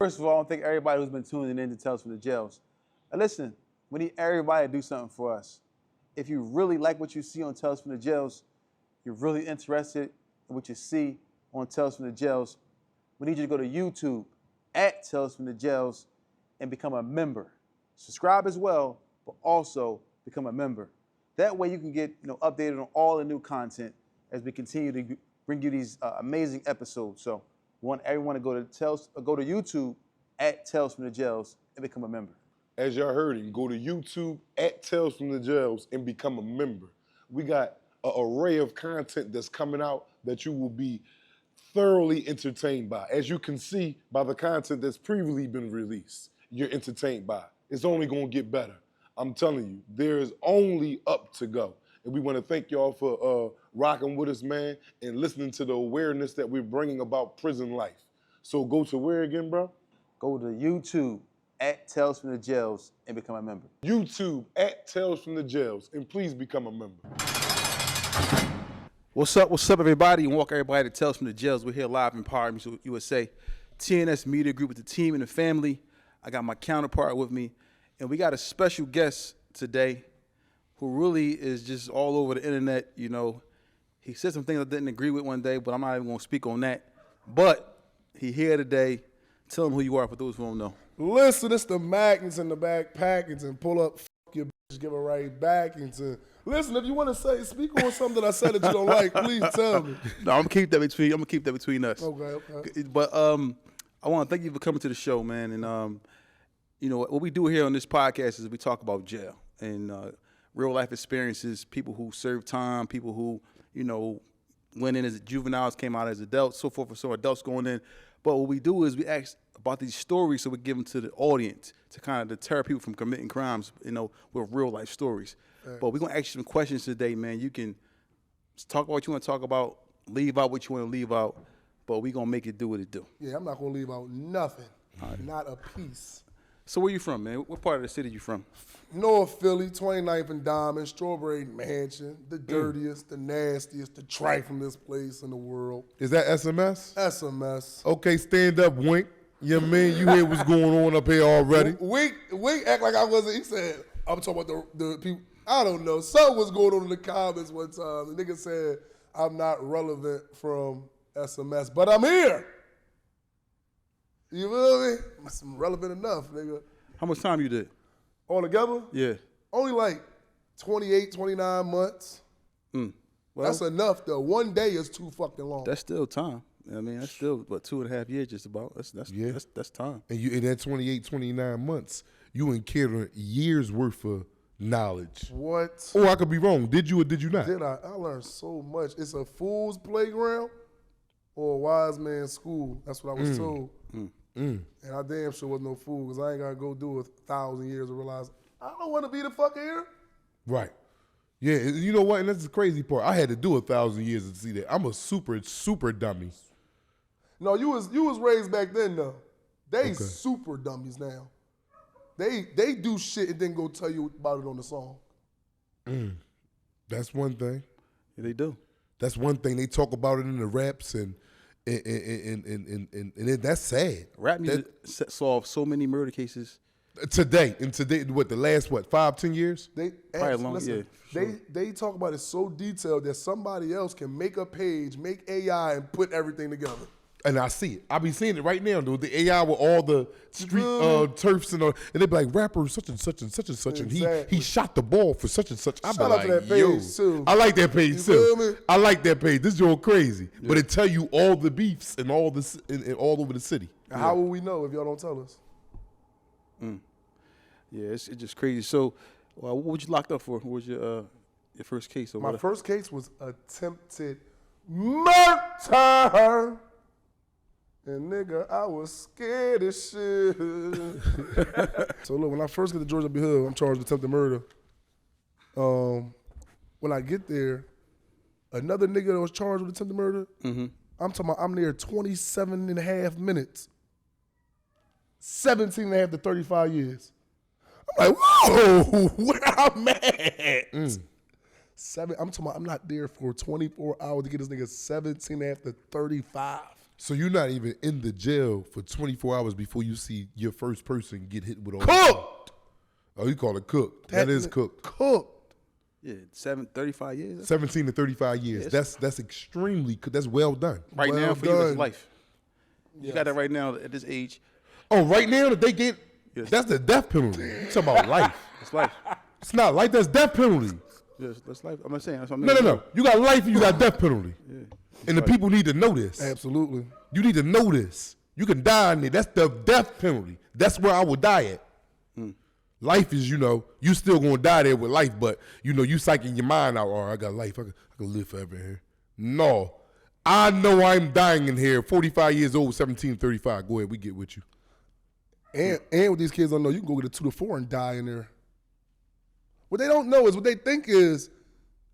First of all, I want to thank everybody who's been tuning in to Tales from the Jails. And listen, we need everybody to do something for us. If you really like what you see on Tales from the Jails, you're really interested in what you see on Tales from the Jails, we need you to go to YouTube at Tales from the Jails and become a member. Subscribe as well, but also become a member. That way you can get updated on all the new content as we continue to bring you these amazing episodes. So we want everyone to go to YouTube at Tales from the Jails and become a member. As y'all heard him, go to YouTube at Tales from the Jails and become a member. We got an array of content that's coming out that you will be thoroughly entertained by. As you can see by the content that's previously been released, you're entertained by. It's only gonna get better. I'm telling you, there is only up to go. And we wanna thank y'all for rocking with us, man, and listening to the awareness that we're bringing about prison life. So go to where again, bro? Go to YouTube at Tales from the Jails and become a member. YouTube at Tales from the Jails, and please become a member. What's up, everybody, and welcome everybody to Tales from the Jails. We're here live in Parliament, USA. TNS Media Group with the team and the family. I got my counterpart with me, and we got a special guest today who really is just all over the internet. He said some things I didn't agree with one day, but I'm not even gonna speak on that. But he here today. Tell him who you are for those who don't know. Listen, it's the magnets in the back package and pull up, your bitch, give it right back into. Listen, if you want to speak on something that I said that you don't like, please tell me. No, I'm gonna keep that between us. Okay. But I want to thank you for coming to the show, man. And what we do here on this podcast is we talk about jail and real life experiences, people who serve time, people who went in as juveniles, came out as adults, so forth and so on, adults going in. But what we do is we ask about these stories so we give them to the audience to kind of deter people from committing crimes, with real life stories. Right. But we're going to ask you some questions today, man. You can talk about what you want to talk about, leave out what you want to leave out, but we're going to make it do what it do. Yeah, I'm not going to leave out nothing, not a piece. So where you from, man? What part of the city you from? North Philly, 29th and Diamond, Strawberry Mansion, the dirtiest, the nastiest, the triflingest place in the world. Is that SMS? SMS. Okay, stand up, Wink. You know what I mean? You hear what's going on up here already. Wink act like I wasn't. He said, I'm talking about the people. I don't know. Something was going on in the comments one time. The nigga said, I'm not relevant from SMS, but I'm here. You feel me? I'm relevant enough, nigga. How much time you did? All together? Yeah. Only like 28, 29 months. Well, that's enough, though. One day is too fucking long. That's still time. I mean, that's still, 2.5 years just about. That's time. And you in that 28, 29 months, you encountered years worth of knowledge. What? Or I could be wrong. Did you or did you not? Did I? I learned so much. It's a fool's playground or a wise man's school. That's what I was told. And I damn sure was no fool because I ain't got to go do 1,000 years to realize I don't want to be the fuck here. Right. Yeah, you know what? And that's the crazy part. I had to do 1,000 years to see that. I'm a super, super dummy. No, you was raised back then, though. They super dummies now. They do shit and then go tell you about it on the song. That's one thing. Yeah, they do. That's one thing. They talk about it in the raps and that's sad. Rap music solved so many murder cases. Today, what, the last, 5, 10 years? They talk about it so detailed that somebody else can make a page, make AI, and put everything together. And I see it. I be seeing it right now, dude. The AI with all the street turfs and all, and they be like, rapper such and such and such and such, exactly. And he shot the ball for such and such. I be Shout like, out to that page too. I like that page too. I like that page. This joint crazy, but it tell you all the beefs and all this and all over the city. How will we know if y'all don't tell us? Yeah, it's just crazy. So, what was you locked up for? What was your first case? Or My first case was attempted murder. And nigga, I was scared as shit. So look, when I first get to Georgia Hood, I'm charged with attempted murder. When I get there, another nigga that was charged with attempted murder, I'm talking about I'm there 27 and a half minutes. 17 and a half to 35 years. I'm like, whoa, where I'm at? I'm talking about I'm not there for 24 hours to get this nigga 17 and a half to 35. So you're not even in the jail for 24 hours before you see your first person get hit with all Cooked. Oh, you call it cooked. That is cooked. Cooked. Yeah, 35 years. 17 to 35 years. Yes. That's extremely that's well done. Right Well now for you, it's done. life. You got that right now at this age. Oh, right now that they get Yes. that's the death penalty. You talking about life? It's life. It's not life. That's death penalty. Yes, that's life. I'm not saying. That's what I'm No, no, no. You got life and you got death penalty. Yeah. And the people need to know this. Absolutely. You need to know this. You can die in there. That's the death penalty. That's where I would die at. Life is, you still gonna die there with life, but you psyching your mind out. Oh, I got life. I can live forever in here. No, I know I'm dying in here. 45 years old, 17, 35. Go ahead, we get with you. And what these kids don't know, you can go get a 2 to 4 and die in there. What they don't know is what they think is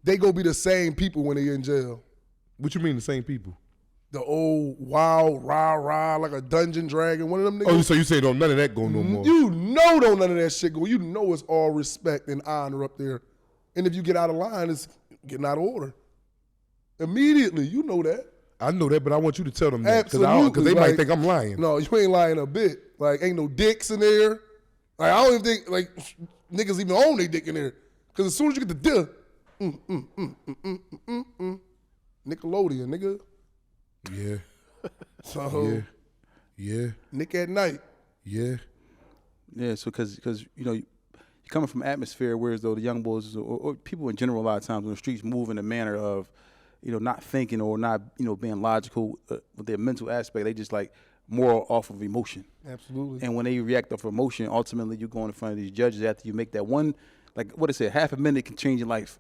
they go be the same people when they in jail. What you mean the same people? The old wild, rah, like a dungeon dragon, one of them niggas. Oh, so you say don't none of that go no more? You know don't none of that shit go. You know it's all respect and honor up there. And if you get out of line, it's getting out of order. Immediately, you know that. I know that, but I want you to tell them that. Absolutely. Because they might think I'm lying. No, you ain't lying a bit. Like, ain't no dicks in there. Like, I don't even think, like, niggas even own their dick in there. Because as soon as you get the dick, Nickelodeon, nigga. Yeah. So, Yeah. Nick at night. Yeah. Yeah, so because you're coming from atmosphere, whereas though the young boys or people in general a lot of times when the streets move in a manner of, not thinking or not, being logical with their mental aspect, they just like more off of emotion. Absolutely. And when they react off of emotion, ultimately you go in front of these judges after you make that one, like what is it, half a minute can change your life.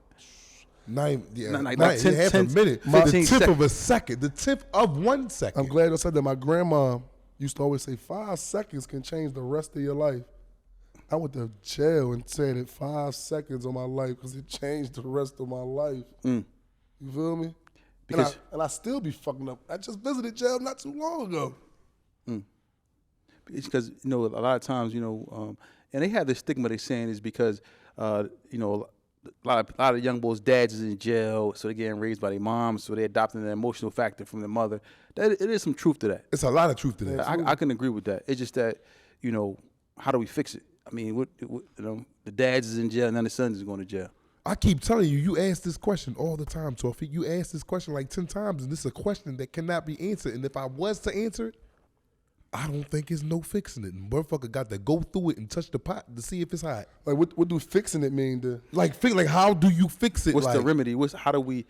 Half a 10 minute. 15 The tip seconds. of a second. The tip of 1 second. I'm glad I said that. My grandma used to always say 5 seconds can change the rest of your life. I went to jail and said it 5 seconds of my life because it changed the rest of my life. You feel me? Because and I still be fucking up. I just visited jail not too long ago. it's because a lot of times and they have this stigma they're saying is because a lot of young boys' dads is in jail, so they're getting raised by their moms, so they're adopting the emotional factor from their mother. That it is some truth to that. It's a lot of truth to that. I can agree with that. It's just that how do we fix it? I mean, the dads is in jail and then the sons is going to jail. I keep telling you, you ask this question all the time, Tawfiq. You ask this question like 10 times, and this is a question that cannot be answered. And if I was to answer it, I don't think there's no fixing it. Motherfucker got to go through it and touch the pot to see if it's hot. Like, what do fixing it mean to? Like how do you fix it? What's like, the remedy? How do we,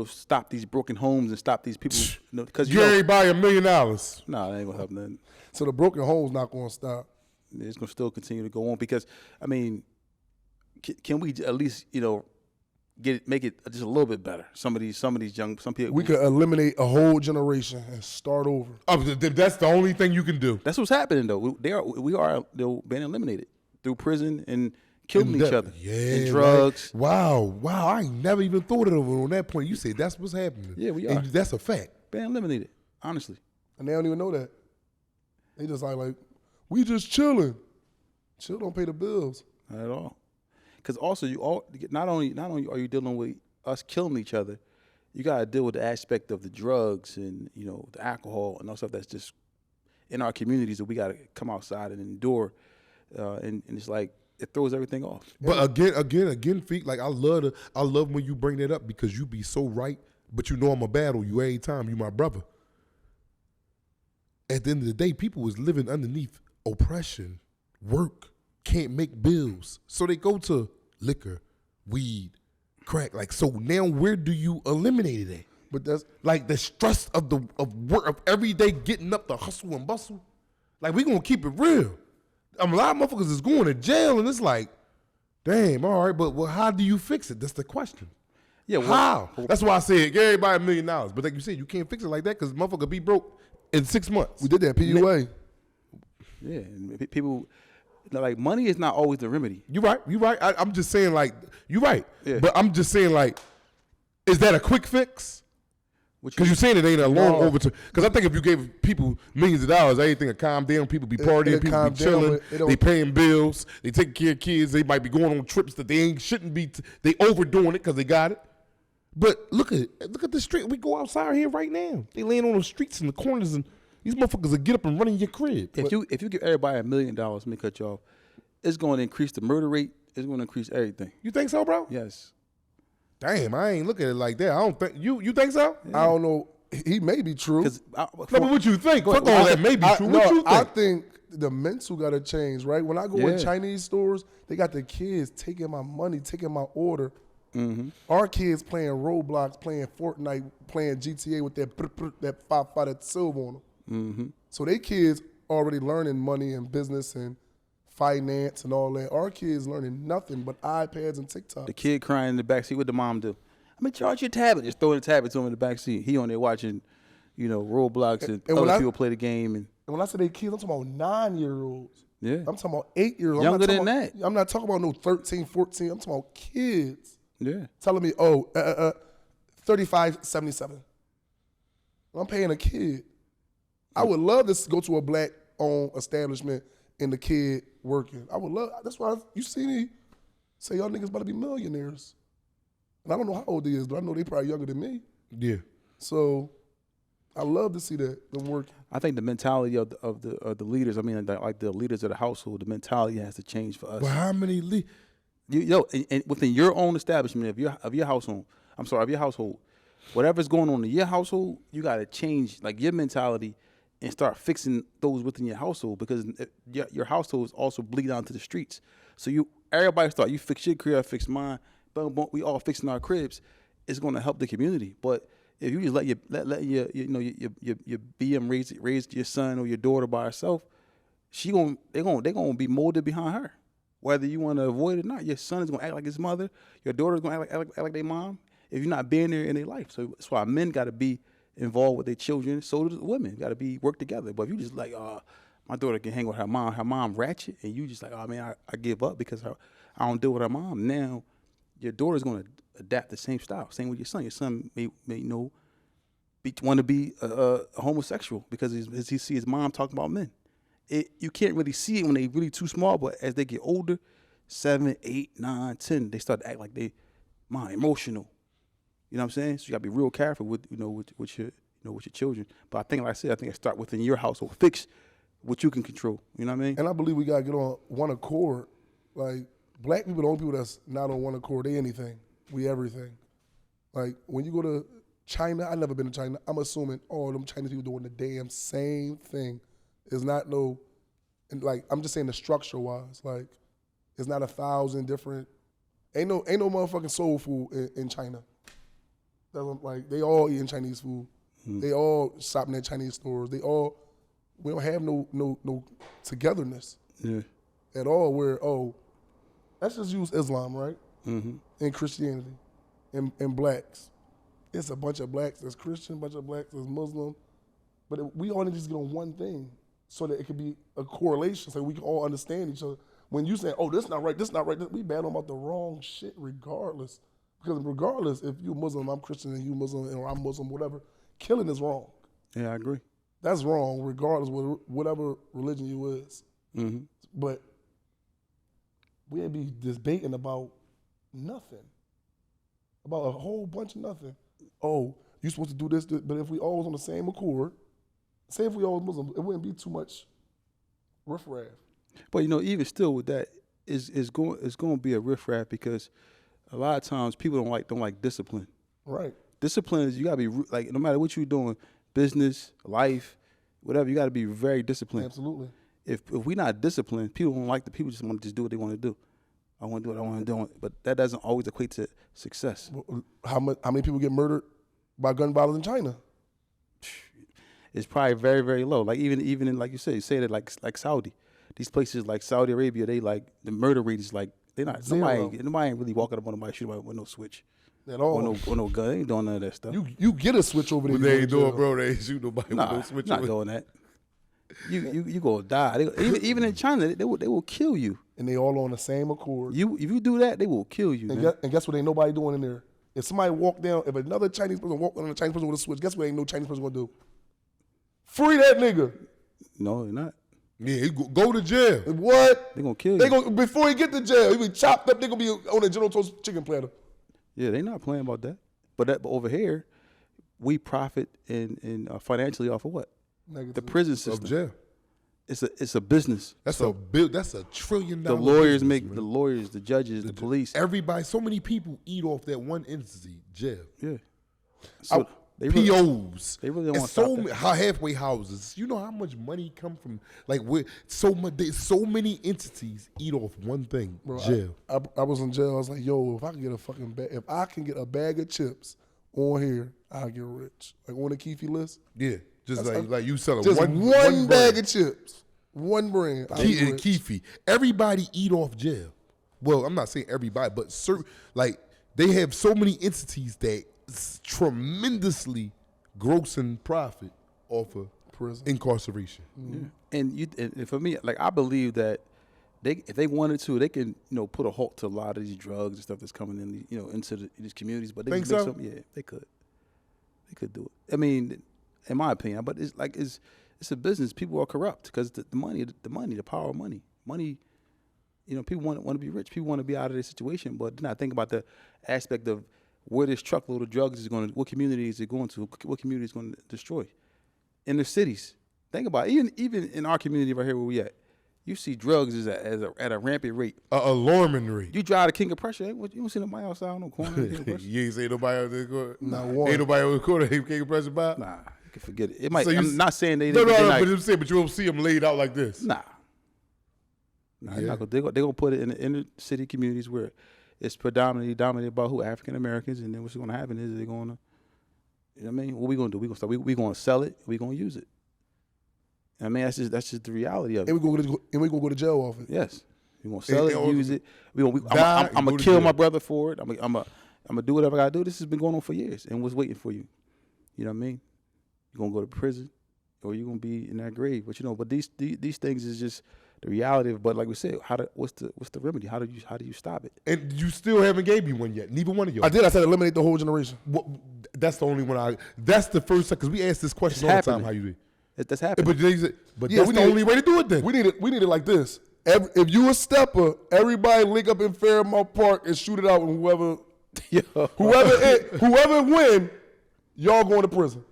stop these broken homes and stop these people? Because Get everybody $1 million. nah, that ain't gonna help nothing. So the broken home's not going to stop. It's gonna still continue to go on because I mean, can we at least make it just a little bit better? Some people. We could eliminate a whole generation and start over. Oh, that's the only thing you can do. That's what's happening though. We are being eliminated through prison and killing each other. Yeah, and drugs. Right. Wow. I ain't never even thought of it on that point. You say that's what's happening. Yeah, we are. And that's a fact. Being eliminated. Honestly. And they don't even know that. They just like we just chilling. Chill don't pay the bills. Not at all. Because also not only are you dealing with us killing each other, you got to deal with the aspect of the drugs and the alcohol and all stuff that's just in our communities that we got to come outside and endure, and it's like it throws everything off. But again, Feek, like I love when you bring that up because you be so right. But I'm a battle you every time. You my brother. At the end of the day, people was living underneath oppression, work, can't make bills, so they go to liquor, weed, crack. Like, so now where do you eliminate it at? But that's Like the stress of work of every day getting up to hustle and bustle. Like we gonna keep it real. A lot of motherfuckers is going to jail, and it's like, damn, all right, but how do you fix it? That's the question. Yeah, How? That's why I said give everybody $1 million. But like you said, you can't fix it like that because motherfucker be broke in 6 months. we did that PUA. Yeah, and people like money is not always the remedy. You right. I'm just saying like you right. Yeah. But I'm just saying like, is that a quick fix? Because you're saying it ain't a long overturn. Because I think if you gave people millions of dollars, everything would calm down. People be partying, people be chilling. They paying bills. They taking care of kids. They might be going on trips that they shouldn't be. They overdoing it because they got it. But look at the street. We go outside here right now. They laying on the streets and the corners, and these motherfuckers will get up and run in your crib. If you give everybody $1 million, let me cut you off, it's going to increase the murder rate. It's going to increase everything. You think so, bro? Yes. Damn, I ain't looking at it like that. I don't think you think so? I don't know. He may be true. No, but what you think? Fuck all that may be true. What you think? I think the mental got to change, right? When I go in Chinese stores, they got the kids taking my money, taking my order. Mm-hmm. Our kids playing Roblox, playing Fortnite, playing GTA with that 5 that silver on them. Mm-hmm. So they kids already learning money and business and finance and all that. Our kids learning nothing but iPads and TikTok. The kid crying in the backseat, what the mom do? I'm going to charge your tablet. Just throwing the tablet to him in the backseat. He on there watching, Roblox and other people play the game. And when I say they kids, I'm talking about 9-year-olds. Yeah. I'm talking about 8-year-olds. Younger than that. I'm not talking about no 13, 14. I'm talking about kids. Yeah. Telling me, $35.77. I'm paying a kid. I would love to go to a black-owned establishment and the kid working. I would love. That's why you see me say y'all niggas about to be millionaires. And I don't know how old he is, but I know they probably younger than me. Yeah. So I love to see them working. I think the mentality of the leaders. I mean, like the leaders of the household, the mentality has to change for us. But how many and within your own establishment of your household, whatever's going on in your household, you got to change like your mentality and start fixing those within your household, because your household is also bleed out to the streets. So everybody start, you fix your crib, I fix mine, boom, boom, we all fixing our cribs. It's going to help the community. But if you just let your BM raise your son or your daughter by herself, they're gonna be molded behind her. Whether you want to avoid it or not, your son is going to act like his mother. Your daughter is going to act like their mom if you're not being there in their life. So that's why men got to be involved with their children. So do the women. Got to work together. But if you just like, my daughter can hang with her mom ratchet, and you just like, oh, man, I give up because I don't deal with her mom. Now your daughter's going to adapt the same style. Same with your son. Your son may want to be a homosexual because he sees his mom talking about men. You can't really see it when they really too small, but as they get older, 7, 8, 9, 10, they start to act like they emotional. You know what I'm saying? So you gotta be real careful with your children. But I think, like I said, it start within your household. Fix what you can control. You know what I mean? And I believe we gotta get on one accord. Like black people, the only people that's not on one accord, they anything. We everything. Like when you go to China, I've never been to China. I'm assuming all them Chinese people doing the damn same thing. It's not I'm just saying the structure wise, like it's not 1,000 different. Ain't no motherfucking soul food in China. Like they all eating Chinese food. They all shopping at Chinese stores. We don't have no togetherness at all. Where let's just use Islam, right? Mm-hmm. And Christianity, and blacks. It's a bunch of blacks that's Christian, a bunch of blacks that's Muslim, but we all need to just get on one thing, so that it could be a correlation, so we can all understand each other. When you say, this not right, we battle about the wrong shit regardless. Because regardless, if you're Muslim, I'm Christian, and you Muslim, or I'm Muslim, whatever, killing is wrong. Yeah, I agree. That's wrong, regardless of whatever religion you is. Mm-hmm. But we ain't be debating about nothing. About a whole bunch of nothing. You're supposed to do this, but if we all was on the same accord, say if we all Muslim, it wouldn't be too much riffraff. But even still with that, it's going to be a riffraff because a lot of times people don't like discipline. Right. Discipline is, you gotta be like, no matter what you're doing, business, life, whatever, you gotta be very disciplined. Absolutely. If we're not disciplined, people don't like people just want to do what they want to do. I want to do what I want to do, but that doesn't always equate to success. How many people get murdered by gun violence in China? It's probably very, very low. Like even in, like you say that like Saudi, these places like Saudi Arabia, they like the murder rate is like they're not. Nobody ain't really walking up on somebody shooting with no switch at all. Or no gun. They ain't doing none of that stuff. You get a switch over there. But they ain't doing, bro. They ain't shoot nobody with no switch. Not doing that. You gonna die. Even in China, they will kill you. And they all on the same accord. If you do that, they will kill you. And guess what? Ain't nobody doing in there. If somebody walk down, if another Chinese person walk down on a Chinese person with a switch, guess what? Ain't no Chinese person gonna do? Free that nigga. No, they're not. Yeah, he go to jail. What? They gonna kill you. Before he get to jail, he be chopped up. They gonna be on a General Tso's chicken platter. Yeah, they not playing about that. But over here, we profit in financially off of what? The prison Of system. jail. It's a business. That's a bill. That's $1 trillion. The lawyers business, make man. the lawyers, the judges, the police. Everybody. So many people eat off that one entity, jail. Yeah. So they really, POs. they really don't And want to stop that. halfway houses. You know how much money come from like so many entities eat off one thing, Bro, jail. I was in jail. I was like, yo, if I can get a fucking if I can get a bag of chips on here, I'll get rich. Like on the Keefe list. Yeah, just like you selling Just one one bag brand. of chips. One brand. I'll get rich. Keefe. Everybody eat off jail. Well, I'm not saying everybody, but certain like they have so many entities that tremendously grossing profit off of Prison. incarceration. Yeah. And for me, like I believe that if they wanted to, they can put a halt to a lot of these drugs and stuff that's coming in into these communities. But they Think just make so? something. Yeah, they could do it. I mean, in my opinion, but it's a business. People are corrupt because the money, the power of money. People want to be rich. People want to be out of their situation, but they're not thinking about the aspect of where this truckload of drugs is going to, what community is it going to, what community is going to destroy. In the cities, think about it. Even in our community right here where we at, you see drugs is at a rampant rate. Alarming rate. You drive to King of Prussia, you don't see nobody outside on no corner. of King of Prussia. You ain't say nobody out there. Not one. Ain't nobody on the corner. He can't press by. Nah, you can forget it. It might. So you I'm not saying they. No, they not, but I'm saying, but you don't see them laid out like this. Nah. Yeah. They're gonna put it in the inner city communities where it's predominantly dominated by African Americans, and then what's gonna happen is they're gonna, what we gonna do? We gonna sell it. We gonna use it. I mean, that's just the reality of it. And we gonna go to jail off it. Yes, we gonna sell And- it, use it. I'm Die and gonna go to kill jail. my brother for it. I'm gonna do whatever I gotta do. This has been going on for years, and what's waiting for you? You know what I mean? You're gonna go to prison, or you're gonna be in that grave. But these things is just the reality of. But like we said, what's the remedy? How do you stop it? And you still haven't gave me one yet. Neither one of you. I did. I said eliminate the whole generation. That's the only one that's the first time, because we ask this question It's all the time, happening. how you do. That's happening. But Yeah, that's we the need- only way to do it then. We need it like this. If you a stepper, everybody link up in Fairmount Park and shoot it out, and whoever win, y'all going to prison.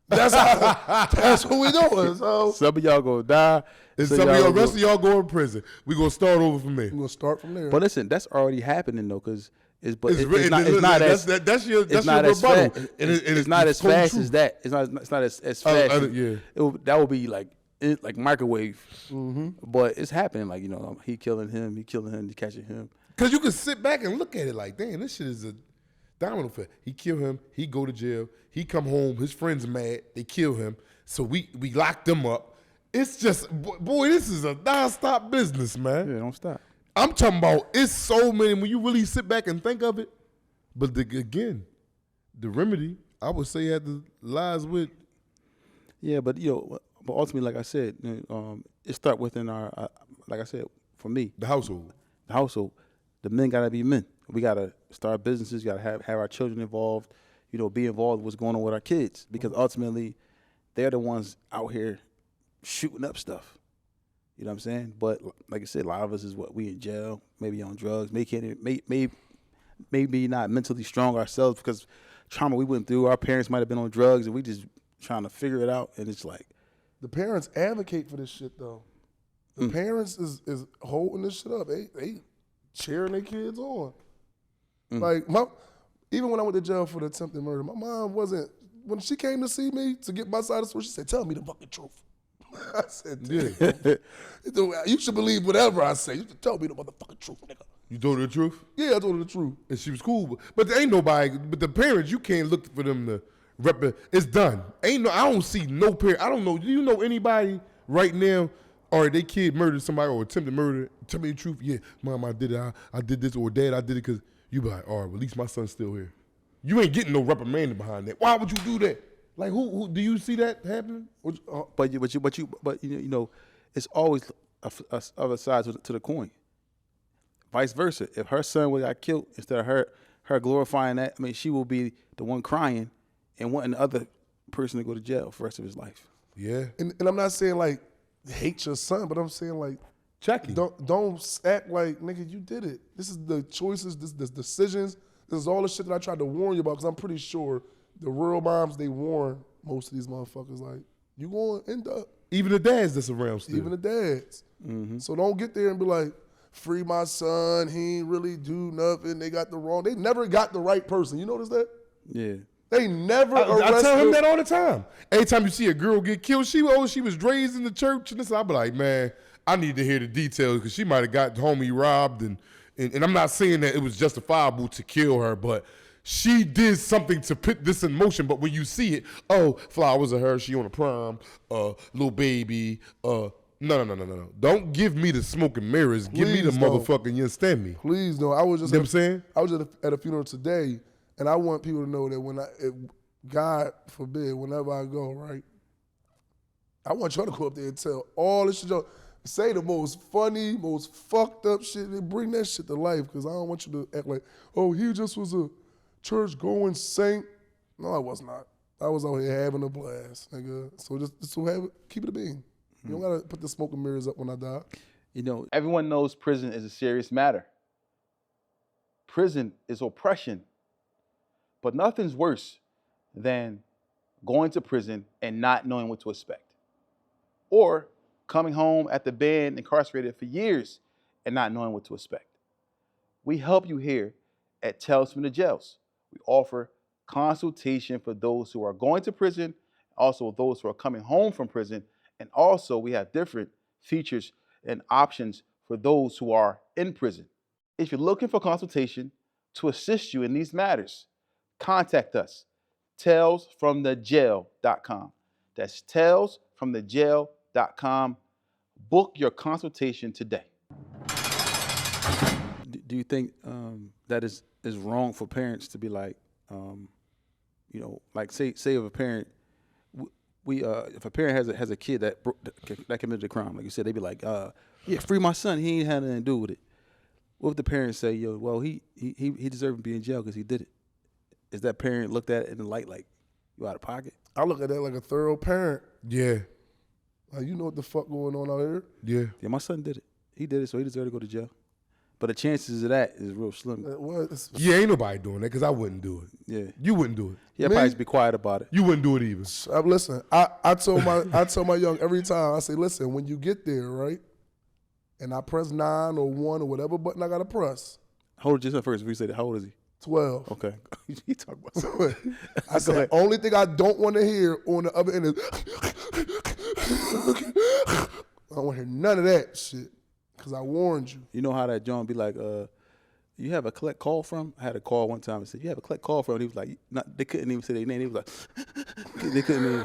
That's what we doing. So Some of y'all gonna die. And some some of y'all, gonna- rest of y'all go in prison. We gonna start over from there. we're gonna start from there. But listen, that's already happening though, because it's It's not as that's your it's not as rebuttal. fast. And It's not as cold fast truth. as that. It's not as fast. yeah. That would be like microwave. Mm-hmm. But it's happening. Like he killing him, he catching him. Because you can sit back and look at it like, damn, this shit is a domino effect. He kill him, he go to jail, he come home, his friends mad, they kill him, so we lock them up. It's just, boy, this is a nonstop business, man. Yeah, don't stop. I'm talking about, it's so many, when you really sit back and think of it, but again, the remedy, I would say, lies with. Yeah, but but ultimately, like I said, it start within our, like I said, for me, The household. the household. The men gotta be men. We gotta start businesses. Gotta have our children involved. Be involved with what's going on with our kids, because ultimately, they're the ones out here shooting up stuff. You know what I'm saying? But like I said, a lot of us is we in jail, maybe on drugs, maybe not mentally strong ourselves because trauma we went through. Our parents might have been on drugs, and we just trying to figure it out. And it's like, the parents advocate for this shit though. The parents is holding this shit up. They cheering their kids on. Like even when I went to jail for the attempted murder, my mom wasn't, when she came to see me to get my side of the story, she said, "Tell me the fucking truth." I said, "Yeah. You should believe whatever I say. You should tell me the motherfucking truth, nigga." You told her the truth? Yeah, I told her the truth. And she was cool. But there ain't nobody, but the parents, you can't look for them to rep it. It's done. I don't see no parent. I don't know. Do you know anybody right now, or they kid murdered somebody or attempted murder? Tell me the truth. Yeah, mom, I did it. I did this, or dad, I did it because you be like, all right, well, at least my son's still here. You ain't getting no reprimanding behind that. Why would you do that? Like, who do you see that happening? but it's always other sides to the coin. Vice versa. If her son would got killed, instead of her glorifying that, she will be the one crying and wanting the other person to go to jail for the rest of his life. Yeah. And I'm not saying like hate your son, but I'm saying like Check him. don't act like, nigga, you did it. This is the choices, this decisions This is all the shit that I tried to warn you about because I'm pretty sure the real moms, they warn most of these motherfuckers like, you going to end up. Even the dads that's around still. Even the dads. So don't get there and be like, free my son, he ain't really do nothing, they got the wrong. They never got the right person. You notice that? Yeah. They never arrested. I tell him that all the time. Every time you see a girl get killed, she was raised in the church and this. I be like, man, I need to hear the details because she might have got homie robbed and I'm not saying that it was justifiable to kill her, but she did something to put this in motion. But when you see it, oh, flowers of her, she on a prom, little baby, no. Don't give me the smoke and mirrors. Give me the motherfucking, you understand me? Please don't. I was just You know what I'm saying? I was at a funeral today, and I want people to know that God forbid, whenever I go, right, I want y'all to go up there and tell all this shit. Say the most funny, most fucked up shit, and bring that shit to life, because I don't want you to act like, oh, he just was a church-going saint. No, I was not. I was out here having a blast, nigga. So just keep it a bean. You don't gotta put the smoke and mirrors up when I die. You know, everyone knows prison is a serious matter. Prison is oppression. But nothing's worse than going to prison and not knowing what to expect. Or coming home after being incarcerated for years and not knowing what to expect. We help you here at Tales from the Jails. We offer consultation for those who are going to prison, also those who are coming home from prison, and also we have different features and options for those who are in prison. If you're looking for consultation to assist you in these matters, contact us, talesfromthejail.com. That's talesfromthejail.com. Book your consultation today. Do you think that is wrong for parents to be like, you know, like say if a parent, if a parent has a kid that committed a crime, like you said, they be like, yeah, free my son. He ain't had nothing to do with it. What if the parents say, yo, well, he deserved to be in jail because he did it? Is that parent looked at it in the light like you out of pocket? I look at that like a thorough parent. Yeah. Like, you know what the fuck going on out here? Yeah. Yeah, my son did it. He did it, so he deserved to go to jail. But the chances of that is real slim. Yeah, ain't nobody doing that because I wouldn't do it. Yeah. You wouldn't do it. Yeah, probably just be quiet about it. You wouldn't do it either. Listen, I tell my young every time, I say, listen, when you get there, right, and I press 9 or 1 or whatever button I got to press. How old is your son first? If you said, how old is he? 12. Okay. You talk about something. I said, only thing I don't want to hear on the other end is, I don't want to hear none of that shit, because I warned you. You know how that John be like, you have a collect call from? I had a call one time and said, you have a collect call from? And he was like, they couldn't even say their name. He was like, they couldn't even.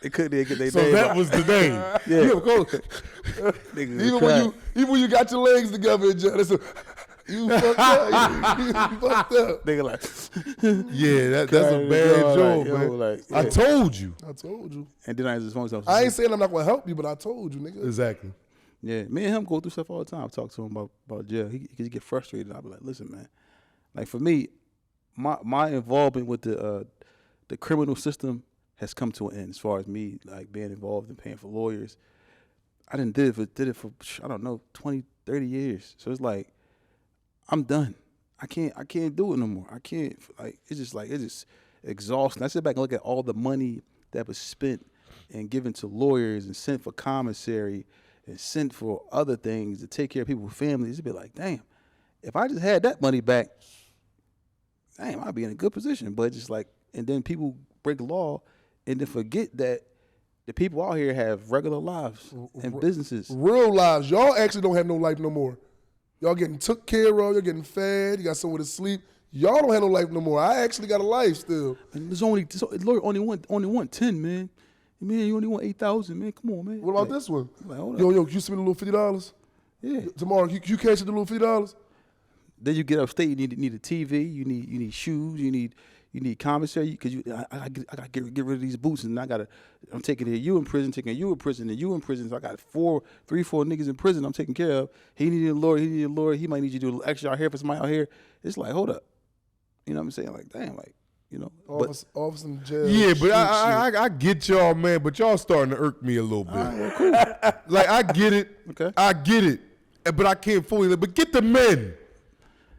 They couldn't even get their So name. that was the name. Yeah. You go. Even when you got your legs together, you fucked up. You fucked up. Nigga like, Yeah, that's a bad joke, man. Like, yeah. I told you. I told you. And then I just phone stuff. I ain't saying I'm not going to help you, but I told you, nigga. Exactly. Yeah, me and him go through stuff all the time. I talk to him about jail. He get frustrated. I be like, listen, man. Like for me, my involvement with the criminal system has come to an end. As far as me like being involved in paying for lawyers, I did it for I don't know 20, 30 years. So it's like I'm done. I can't do it no more. I can't. Like it's just exhausting. I sit back and look at all the money that was spent and given to lawyers and sent for commissary and sent for other things to take care of people's families. It'd be like, damn, if I just had that money back, damn, I'd be in a good position. But just like, and then people break the law and then forget that the people out here have regular lives and businesses. Real lives. Y'all actually don't have no life no more. Y'all getting took care of. You're getting fed. You got somewhere to sleep. Y'all don't have no life no more. I actually got a life still. And there's lawyer only want 10, man. Man, you only want 8,000, man. Come on, man. What about this one? Like, hold Yo, can you send me the little $50? Yeah. Tomorrow, you cash it the little $50? Then you get upstate. You need a TV. You need shoes. You need commissary because I gotta get rid of these boots and I'm taking care of you in prison, taking you in prison, and you in prison. So I got 4 niggas in prison I'm taking care of. He needed a lawyer. He might need you to do a little extra out here for somebody out here. It's like, hold up. You know what I'm saying? Like, damn, like, you know. Office in jail. Yeah, but I get y'all, man, but y'all starting to irk me a little bit. Well, cool. Like, I get it. Okay. I get it. But I can't fully, but get the men.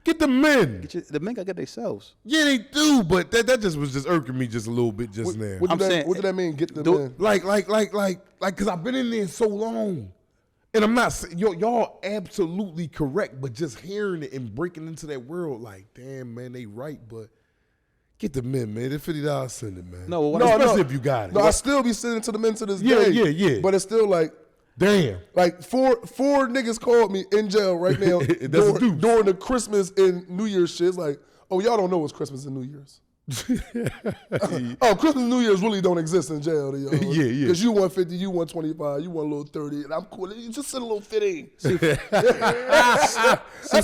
Get the men. The men gotta get themselves. Yeah, they do, but that just was just irking me just a little bit just now. What did that mean? Get the men. Like, cause I've been in there so long, and I'm not y'all absolutely correct, but just hearing it and breaking into that world, like, damn man, they right, but get the men, man. That $50 send it, man. No, especially if you got it. No, I still be sending to the men to this day. Yeah. But it's still like, damn. like four niggas called me in jail right now during the Christmas and New Year's shit. It's like, oh, y'all don't know what's Christmas and New Year's. Oh, Christmas and New Year's really don't exist in jail. Yo. Yeah. Because you want 50, you want 25, you want a little 30, and I'm cool. You just send a little 15. That's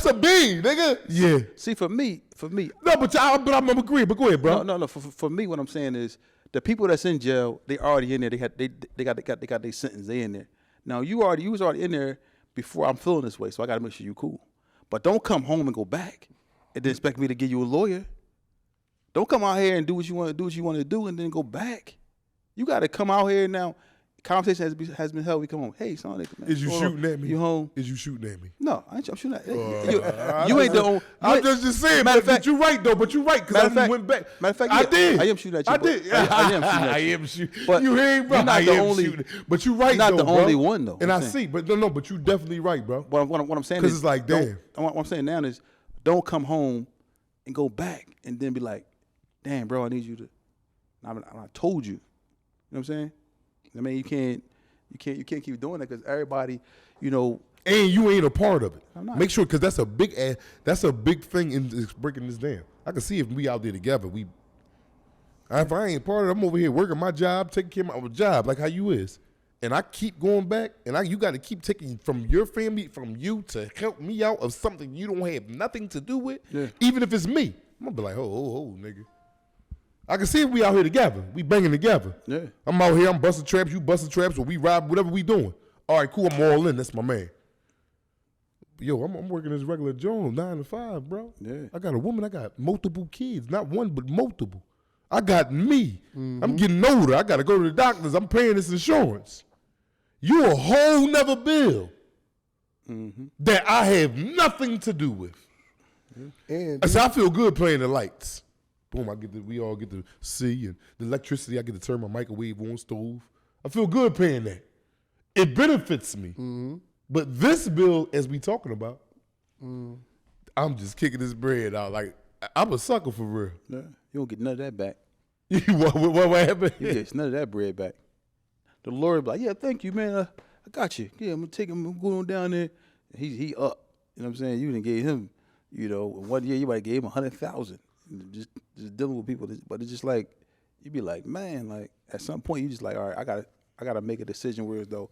a B, nigga. Yeah. See, for me. No, but I'm agreeing. But go ahead, bro. No. For me, what I'm saying is the people that's in jail, they already in there. They got their sentence. They in there. Now you was already in there before I'm feeling this way, so I got to make sure you cool. But don't come home and go back and then expect me to give you a lawyer. Don't come out here and do what you want to do, and then go back. You got to come out here now. Conversation has been held. We come home. Hey, son, man, is you shooting at me? You home? Is you shooting at me? No, I'm shooting at you. You ain't the only. I'm just saying, but you're right though. But you're right because I went back. Matter of fact, I did. I am shooting at you. I did. I am shooting at you. I am shooting. But you hear me, bro? You're not the only. Shooting. But you're right. You're not though, the bro. only one though. And I see, but no. But you definitely right, bro. What I'm saying is, because it's like, damn. What I'm saying now is, don't come home and go back and then be like, damn, bro, I need you to. I told you. You know what I'm saying? I mean, you can't keep doing that because everybody, you know. And you ain't a part of it. I'm not. Make sure, because that's a big thing in breaking this down. I can see if we out there together, if I ain't part of it, I'm over here working my job, taking care of my job, like how you is. And I keep going back, and you got to keep taking from your family, from you to help me out of something you don't have nothing to do with, even if it's me. I'm going to be like, oh, nigga. I can see if we out here together. We banging together. Yeah. I'm out here, I'm busting traps, you busting traps, or we rob, whatever we doing. All right, cool, I'm all in. That's my man. Yo, I'm working this regular job, 9 to 5, bro. Yeah. I got a woman, I got multiple kids. Not one, but multiple. I got me. Mm-hmm. I'm getting older. I got to go to the doctors. I'm paying this insurance. You a whole nother bill that I have nothing to do with. And I feel good playing the lights. Boom, we all get to see, and the electricity, I get to turn my microwave on, stove. I feel good paying that. It benefits me. Mm-hmm. But this bill, as we talking about, I'm just kicking this bread out. Like, I'm a sucker for real. Yeah. You don't get none of that back. What happened? You get none of that bread back. The lawyer be like, yeah, thank you, man. I got you. Yeah, I'm going down there. He up. You know what I'm saying? You didn't gave him, 1 year you might have gave him 100,000. Just dealing with people, but it's just like you be like, man, like at some point you just like, all right, I gotta make a decision where as though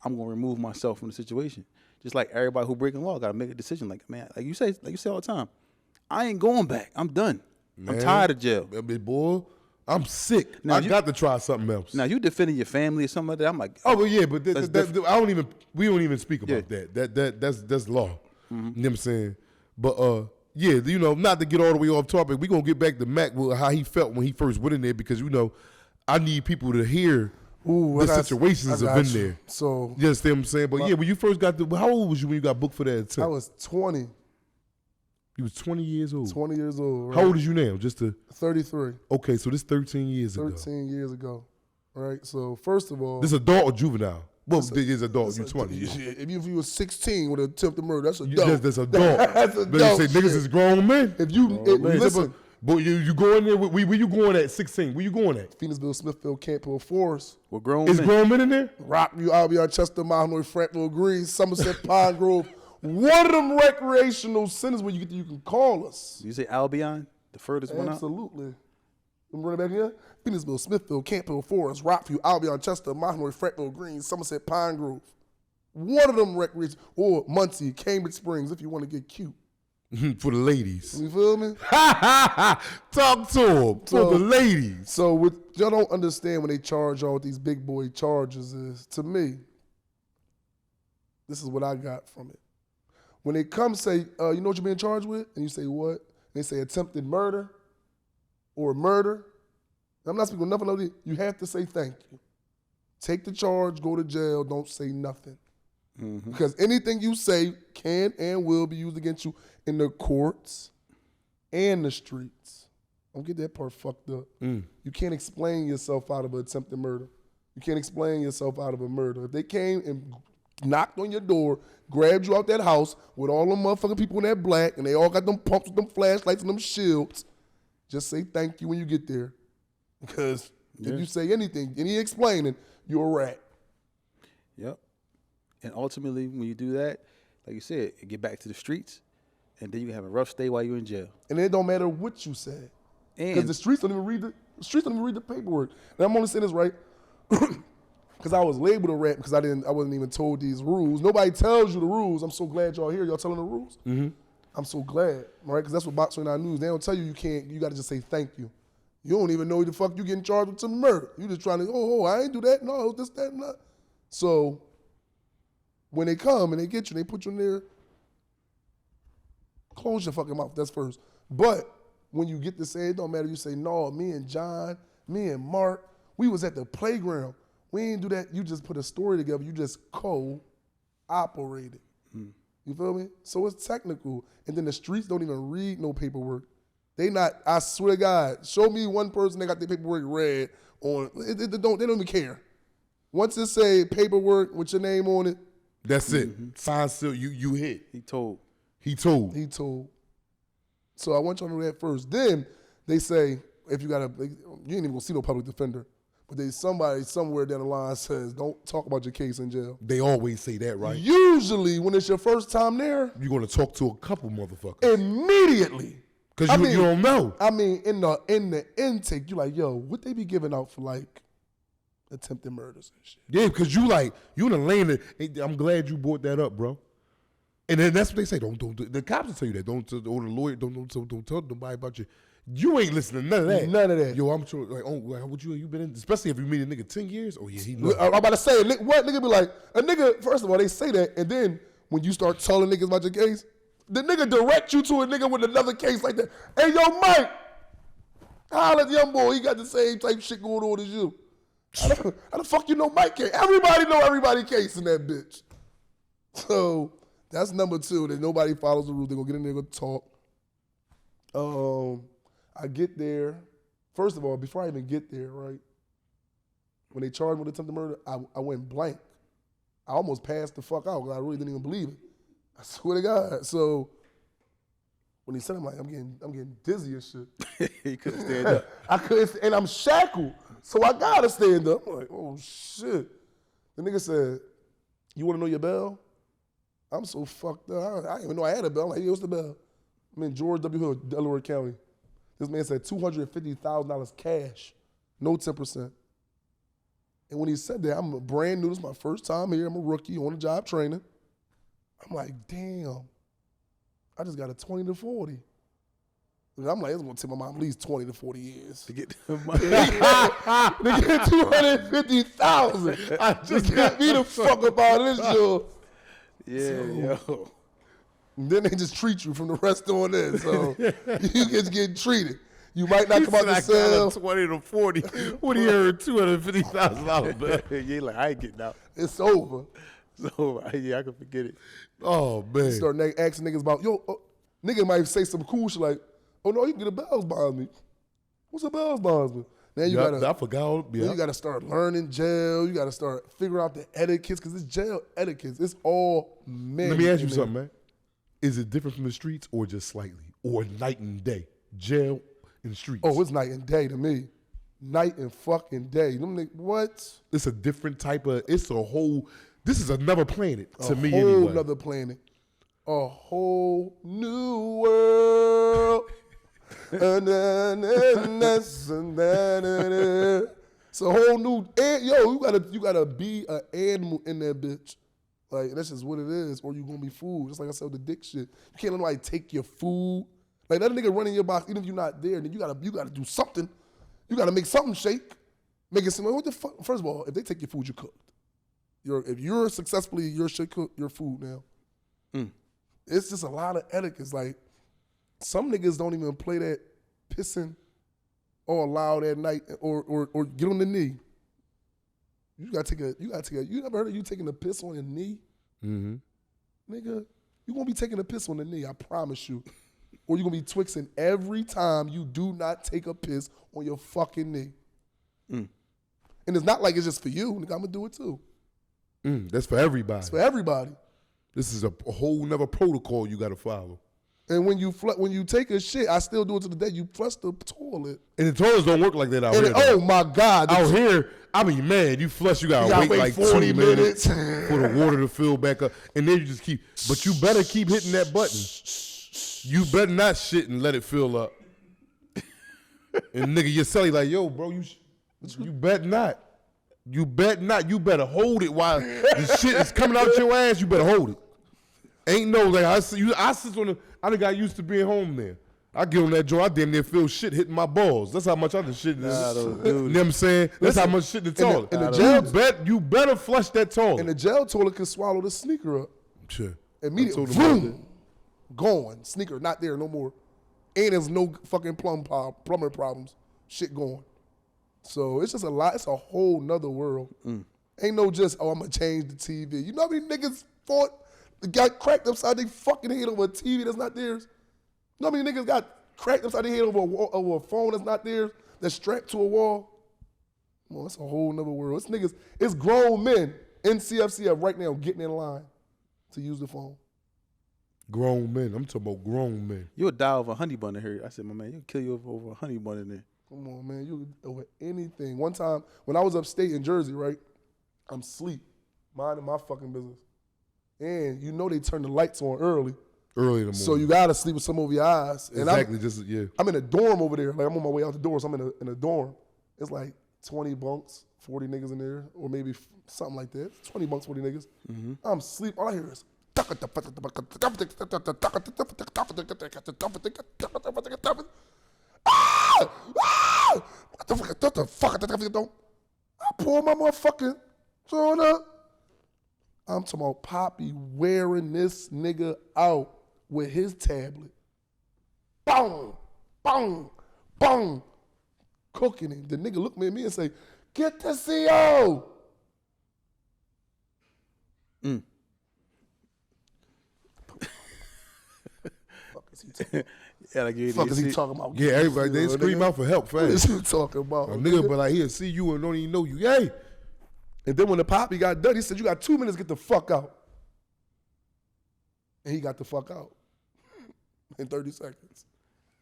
I'm gonna remove myself from the situation. Just like everybody who breaking law gotta make a decision. Like, man, like you say all the time, I ain't going back. I'm done. Man, I'm tired of jail. Boy, I'm sick. Now I got to try something else. Now you defending your family or something like that. I'm like, oh, but yeah, but we don't even speak about that. That's law. Mm-hmm. You know what I'm saying? But yeah, not to get all the way off topic, we're going to get back to Mack with how he felt when he first went in there because, I need people to hear the situations of in there. So, you understand what I'm saying? But yeah, when you first got how old was you when you got booked for that attempt? I was 20. You was 20 years old? 20 years old, right? How old is you now? 33. Okay, so this 13 years ago. 13 years ago, right? So, first of all. This adult or juvenile? Well, it is adult. You're 20. If you was 16 with an attempted murder, that's adult. That's adult. That's adult. But you say niggas is grown men. If you listen, but you going there? Where you going at 16? Where you going at? Phoenixville, Smithfield, Campbell, Forest. We're grown. Is grown men in there? Rockview, Albion, Chester, Mahanoy, Frankville, Green, Somerset, Pine Grove. One of them recreational centers where you can call us. You say Albion, the furthest one out? Absolutely. I'm running back here. Phoenixville, Smithfield, Campbell, Forest, Rockview, Albion, Chester, Mahanoy, Frankville, Green, Somerset, Pine Grove. One of them recreations, or Muncie, Cambridge Springs, if you want to get cute. For the ladies. You feel me? Talk to them. For the ladies. So what y'all don't understand when they charge y'all with these big boy charges is, to me, this is what I got from it. When they come say, you know what you're being charged with? And you say, what? And they say attempted murder or murder. I'm not speaking nothing of it. You have to say thank you. Take the charge, go to jail, don't say nothing. Because anything you say can and will be used against you in the courts and the streets. Don't get that part fucked up. You can't explain yourself out of an attempted murder. You can't explain yourself out of a murder. If they came and knocked on your door, grabbed you out that house with all them motherfucking people in that black, and they all got them pumps with them flashlights and them shields, just say thank you when you get there. Because if you say anything, any explaining, you're a rat. Yep. And ultimately, when you do that, like you said, you get back to the streets, and then you have a rough stay while you're in jail. And it don't matter what you said. Because the streets don't even read the paperwork. And I'm only saying this right because I was labeled a rat because I wasn't even told these rules. Nobody tells you the rules. I'm so glad y'all here. Y'all telling the rules. I'm so glad, right? Because that's what Box 29 News. They don't tell you you can't. You got to just say thank you. You don't even know the fuck you getting charged with some murder. You just trying to, I ain't do that. No, it was this, that, and that. So when they come and they get you, they put you in there, close your fucking mouth. That's first. But when you get to say it, don't matter. You say, no, me and John, me and Mark, we was at the playground. We ain't do that. You just put a story together. You just co-operated. You feel me? So it's technical. And then the streets don't even read no paperwork. They not, I swear to God, show me one person that got their paperwork read on, they don't even care. Once it say paperwork with your name on it. That's it. Sign seal, you hit. He told. So I want y'all to know that first. Then they say, if you you ain't even gonna see no public defender. But somebody somewhere down the line says, don't talk about your case in jail. They always say that, right? Usually when it's your first time there. You're gonna talk to a couple motherfuckers. Immediately. Because you don't know. I mean, in the intake, you're like, yo, what they be giving out for like attempted murders and shit? Yeah, because you in the lane. I'm glad you brought that up, bro. And then that's what they say. Don't the cops will tell you that. Or the lawyer, don't tell nobody about you. You ain't listening to none of that. None of that. Yo, I'm sure, what you been in? Especially if you meet a nigga 10 years. Oh, yeah, he knows. I'm about to say, what nigga be like, a nigga, first of all, they say that, and then when you start telling niggas about your case, the nigga direct you to a nigga with another case like that. Hey, yo, Mike, holla at the young boy. He got the same type shit going on as you. How the fuck you know Mike case? Everybody know everybody case in that bitch. So that's number two, that nobody follows the rules. They gonna get in there and talk. I get there. First of all, before I even get there, right, when they charged me with attempted murder, I went blank. I almost passed the fuck out because I really didn't even believe it. I swear to God. So when he said it, I'm getting dizzy and shit. He couldn't stand up. I couldn't, and I'm shackled, so I gotta stand up. I'm like, oh shit. The nigga said, "You want to know your bail?" I'm so fucked up. I didn't even know I had a bail. I'm like, hey, what's the bail? I'm in George W. Hill, Delaware County. This man said $250,000 cash, no 10%. And when he said that, I'm brand new. This is my first time here. I'm a rookie on the job training. I'm like, damn, I just got a 20 to 40. And I'm like, it's gonna take my mom at least 20 to 40 years To get the money. to get 250,000. I just got me the fuck up out of this job. Yeah, yo. And then they just treat you from the rest on in. So you just get treated. You might not come out the cell. 20 to 40. What do you earn? $250,000. Yeah, like, I ain't getting out. It's over. So, yeah, I can forget it. Oh, man. Start asking niggas about, nigga might say some cool shit like, oh no, you can get a bail bondsman. What's a bail bondsman? Now you I forgot. Then you gotta start learning jail. You gotta start figuring out the etiquettes, because it's jail etiquettes. It's all men. Let me ask you something, man. Is it different from the streets or just slightly? Or night and day? Jail and streets? Oh, it's night and day to me. Night and fucking day. What? It's a different type of, this is another planet to me A anyway. whole nother planet. A whole new world. It's a whole new, you gotta be an animal in that bitch. Like, that's just what it is, or you gonna be fooled. Just like I said with the dick shit. You can't let nobody take your food. Like, that nigga running your box, even if you're not there, then you gotta do something. You gotta make something shake. Make it seem like, what the fuck? First of all, if they take your food, you're cooked. If you're successfully, your shit cooked, your food now. It's just a lot of etiquettes. Like, some niggas don't even play that pissing all loud at night or get on the knee. You never heard of you taking a piss on your knee? Nigga, you gonna be taking a piss on the knee, I promise you. Or you gonna be twixing every time you do not take a piss on your fucking knee. And it's not like it's just for you, nigga, I'm gonna do it too. That's for everybody. It's for everybody. This is a whole nother protocol you got to follow. And when you take a shit, I still do it to the day you flush the toilet. And the toilets don't work like that out And here. oh my God. Out here, I mean, man, you flush, you gotta wait like 40 2 minutes for the water to fill back up. And then you just keep, but you better keep hitting that button. You better not shit and let it fill up. And nigga, your celly like, yo, bro, you better not. You better not. You better hold it while the shit is coming out your ass. You better hold it. Ain't no like I sit on the. I done got used to being home there. I get on that joint. I damn near feel shit hitting my balls. That's how much I done shit. You know what I'm saying? That's how much shit in the toilet. In the jail, you better flush that toilet. And the jail toilet can swallow the sneaker up. Sure. Immediately, vroom, gone. Sneaker not there no more. And there's no fucking plumber problems. Shit going. So it's just a lot. It's a whole nother world. Ain't no just, I'm going to change the TV. You know how many niggas got cracked upside their fucking head over a TV that's not theirs? You know how many niggas got cracked upside their head over a phone that's not theirs, that's strapped to a wall? Well, it's a whole nother world. It's niggas, it's grown men in CFCF right now getting in line to use the phone. Grown men. I'm talking about grown men. You'll die over a honey bun in here. I said, my man, you'll kill you over a honey bun in there. Come on, man. You over anything. One time, when I was upstate in Jersey, right, I'm asleep, minding my fucking business. And you know they turn the lights on early. Early in the morning. So you got to sleep with some over your eyes. And Exactly. I'm in a dorm over there. Like, I'm on my way out the door, so I'm in a dorm. It's like 20 bunks, 40 niggas in there, or maybe something like that. 20 bunks, 40 niggas. I'm asleep. All I hear is... What the fuck? I pull my motherfucking joint up. I'm talking about Poppy wearing this nigga out with his tablet. Boom, boom, boom. Cooking him. The nigga looked at me and say, get the CO. Fuck is he talking about? Yeah, like Fuck is he talking about? Yeah, everybody, they scream out for help What is fast. he talking about? A nigga but like, he'll see you and don't even know you. Hey. And then when the Poppy got done, he said, you got 2 minutes to get the fuck out. And he got the fuck out in 30 seconds.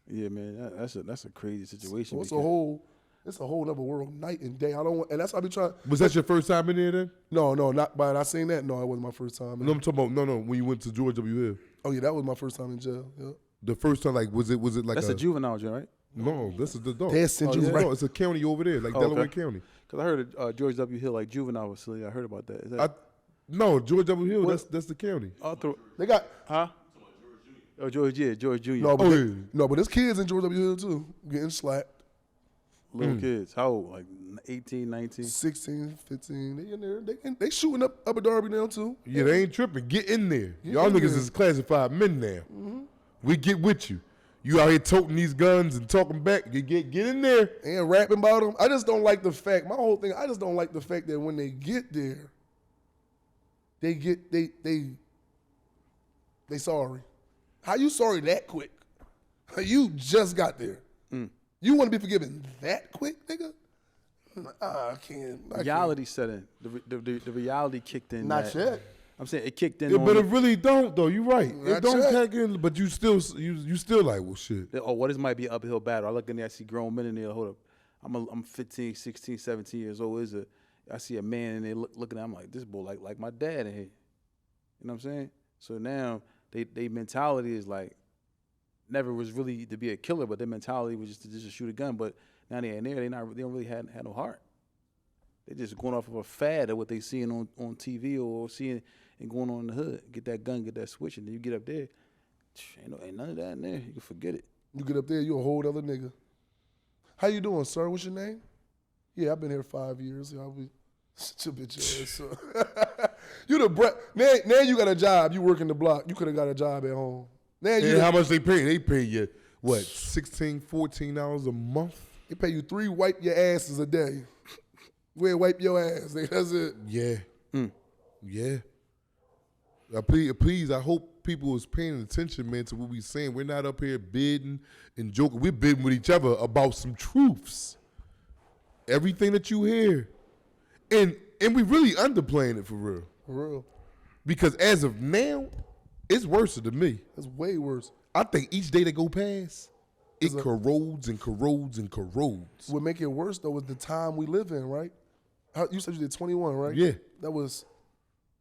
Yeah, man, that's a crazy situation. So it's a whole other world, night and day. And that's how I be trying. Was that your first time in there then? No, not by not saying that. No, it wasn't my first time. No, I'm talking about, when you went to George W. Hill. Oh yeah, that was my first time in jail. Yeah. The first time, like, was it like that's a juvenile joint, right? No, this is the adult. They sent you right. No, it's a county over there, like Delaware County. Because I heard George W. Hill, like juvenile facility. I heard about that. Is that No, George W. Hill, that's the county. They got Oh, George Jr. no, but there's kids in George W. Hill too, getting slapped. Little kids. How old? Like 18, 19? 16, 15. They in there. They shooting up Upper Darby now too. Yeah, they ain't tripping. Get in there. Y'all in niggas there. is classified men now. We get with you. You out here toting these guns and talking back. You get in there. And rapping about them. I just don't like the fact. My whole thing. I just don't like the fact that when they get there, they sorry. How you sorry that quick? You just got there. You want to be forgiven that quick, nigga? I can't. Reality set in. The reality kicked in. Not yet. I'm saying it kicked in. Yeah, but it really don't though. You right. Not It don't yet. kick in, but you still like, well, shit. This might be an uphill battle. I look in there, I see grown men in there. Hold up. I'm 15, 16, 17 years old. I see a man in there looking at him, I'm like, this boy like my dad in here. You know what I'm saying? So now they mentality is like, never was really to be a killer, but their mentality was just to shoot a gun. But now they're in there, they don't really had no heart. They just going off of a fad of what they seeing on TV or seeing and going on in the hood. Get that gun, get that switch, and then you get up there, ain't none of that in there. You can forget it. You get up there, you a whole other nigga. How you doing, sir? What's your name? Yeah, I've been here 5 years. I'll be such a bitch ass. So. You the brat. Now you got a job. You working the block. You could have got a job at home. Now you. And how much they pay? They pay you what, $16, $14 a month? They pay you 3 wipe your asses a day. Where wipe your ass? That's it. Yeah. Yeah. Please, I hope people is paying attention, man, to what we saying. We're not up here bidding and joking. We're bidding with each other about some truths. Everything that you hear. And we really underplaying it for real. For real. Because as of now, it's worse than me. It's way worse. I think each day that go past, it corrodes and corrodes and corrodes. What make it worse, though, is the time we live in, right? You said you did 21, right? Yeah. That was...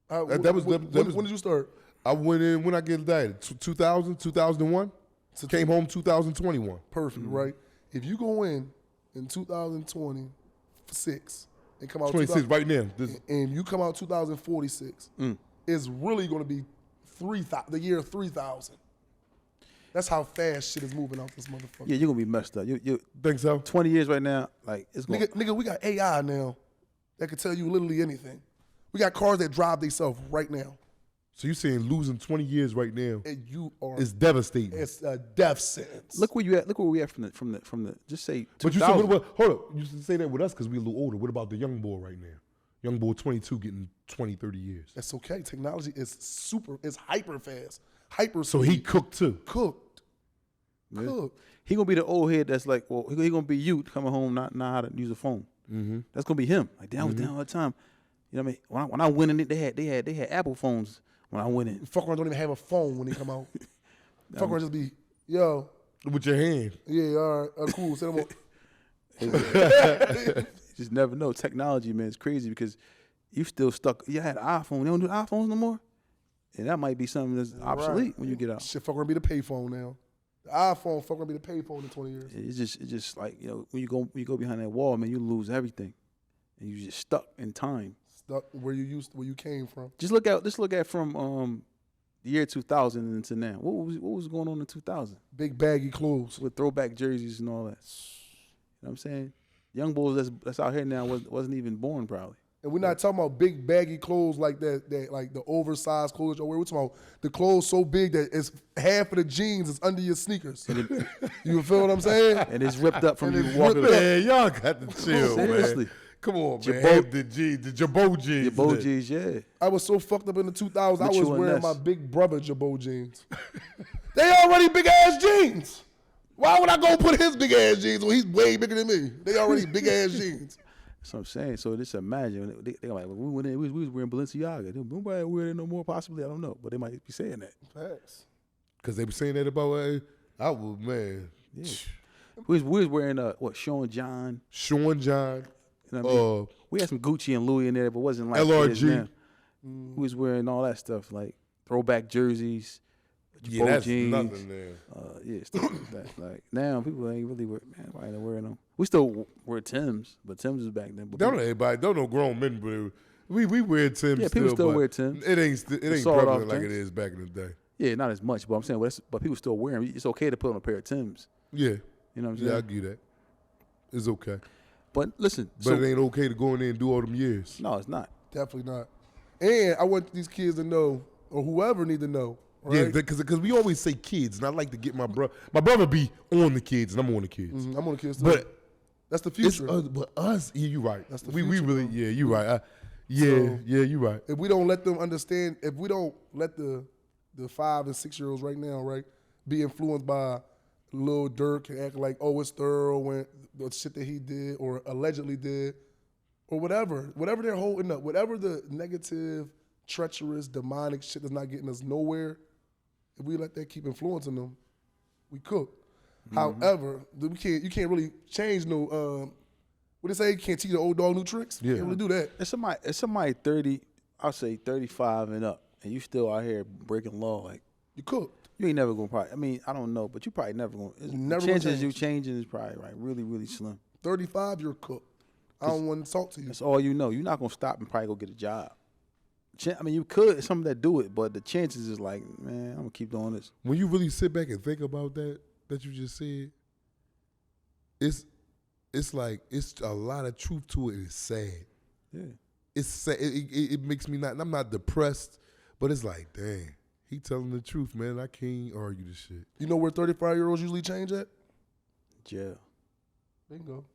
When did you start? I went in when I get indicted, 2000, 2001. So came home 2021. Perfect, right? If you go in 2026 and come out 26 right now. and you come out 2046, it's really going to be the year 3000. That's how fast shit is moving out this motherfucker. Yeah, you're gonna be messed up. You think so? 20 years right now, like it's going. Nigga, we got AI now that can tell you literally anything. We got cars that drive themselves right now. So you saying losing 20 years right now? And you are. It's devastating. It's a death sentence. Look where you at. Look where we at from the. Just say. 2000. But you said hold up. You should say that with us because we're a little older. What about the young boy right now? Young boy 22 getting 20, 30 years. That's okay. Technology is it's hyper fast. So he cooked too. Cooked. He gonna be the old head that's like, well, he gonna be you coming home not know how to use a phone. Mm-hmm. That's gonna be him. Like, I was down all the time. You know what I mean? When I went in it, they had Apple phones when I went in. Fuck around don't even have a phone when they come out. Fuck around just be, yo. With your hand. Yeah, all right, cool. Set them up. You just never know. Technology, man, is crazy because you still stuck. You had an iPhone. They don't do iPhones no more. And that might be something that's obsolete when you get out. Shit, fuck around be the payphone now. The iPhone fuck around be the payphone in 20 years. It's just like, you know, when you go behind that wall, man, you lose everything. And you just stuck in time. Stuck where you came from. Just look at from the year 2000 into now. What was going on in 2000? Big baggy clothes with throwback jerseys and all that. You know what I'm saying? Young boys that's out here now wasn't even born probably. And we're not talking about big baggy clothes like that like the oversized clothes. We're talking about the clothes so big that it's half of the jeans is under your sneakers. You feel what I'm saying? And it's ripped up from you walking. Man, y'all got to chill, Seriously. man. Come on, man. Half the Jabot jeans. Jabot jeans, yeah. I was so fucked up in the 2000s. I was Mature wearing ness. my big brother Jabot jeans. They already big ass jeans. Why would I go put his big ass jeans when he's way bigger than me? They already big ass jeans. That's what I'm saying. So just imagine they're like, well, we went in, we was wearing Balenciaga. Nobody wear it no more. Possibly, I don't know, but they might be saying that. Facts. Because they were saying that about I was man. Yeah. We was wearing Sean John. Sean John. You know what I mean? We had some Gucci and Louis in there, but it wasn't like LRG. We was wearing all that stuff, like throwback jerseys, Yeah, that's jeans, nothing there. Yeah, stuff like that. Like now, people ain't really why ain't wearing them? We still wear Timbs, but Timbs is back then. But Don't know everybody. Don't know grown men, but we wear Timbs. Yeah, people still but wear Timbs. It ain't sawed-off prevalent like it Timbs. is back in the day. Yeah, not as much, but I'm saying, but people still wear them. It's okay to put on a pair of Timbs. Yeah, You know what I'm saying? yeah, I get that. It's okay, But listen, but it ain't okay to go in there and do all them years. no, it's not. Definitely not. And I want these kids to know, or whoever need to know. Right? Yeah, because we always say kids, and I like to get my brother. My brother be on the kids, and I'm on the kids. I'm on the kids too. But that's the it's future. but us, yeah, you right. That's the we future, really, bro. yeah, you right. So- Yeah, you right. If we don't let them understand, if we don't let the 5 and 6 year olds right now, right, be influenced by Lil Durk and act like, oh, it's thorough when the shit that he did or allegedly did, or whatever they're holding up, whatever the negative, treacherous, demonic shit that's not getting us nowhere, if we let that keep influencing them, we cook. However, you can't really change no. What they say? You can't teach the old dog new tricks. Yeah. You can't really do that. It's somebody 30, I'll say 35 and up, and you still out here breaking law. Like You cooked. you ain't never gonna probably. I mean, I don't know, but you probably never gonna. never The gonna chances you change. changing is probably really, really slim. 35, you're cooked. I don't want to talk to you. That's all you know. You're not gonna stop and probably go get a job. I mean, you could some that do it, but the chances is like, man, I'm gonna keep doing this. When you really sit back and think about that you just said, it's like it's a lot of truth to it. It's sad. Yeah. It's sad. It makes me not. I'm not depressed, but it's like, dang, he telling the truth, man. I can't argue this shit. You know where 35-year-olds usually change at? Jail. Bingo.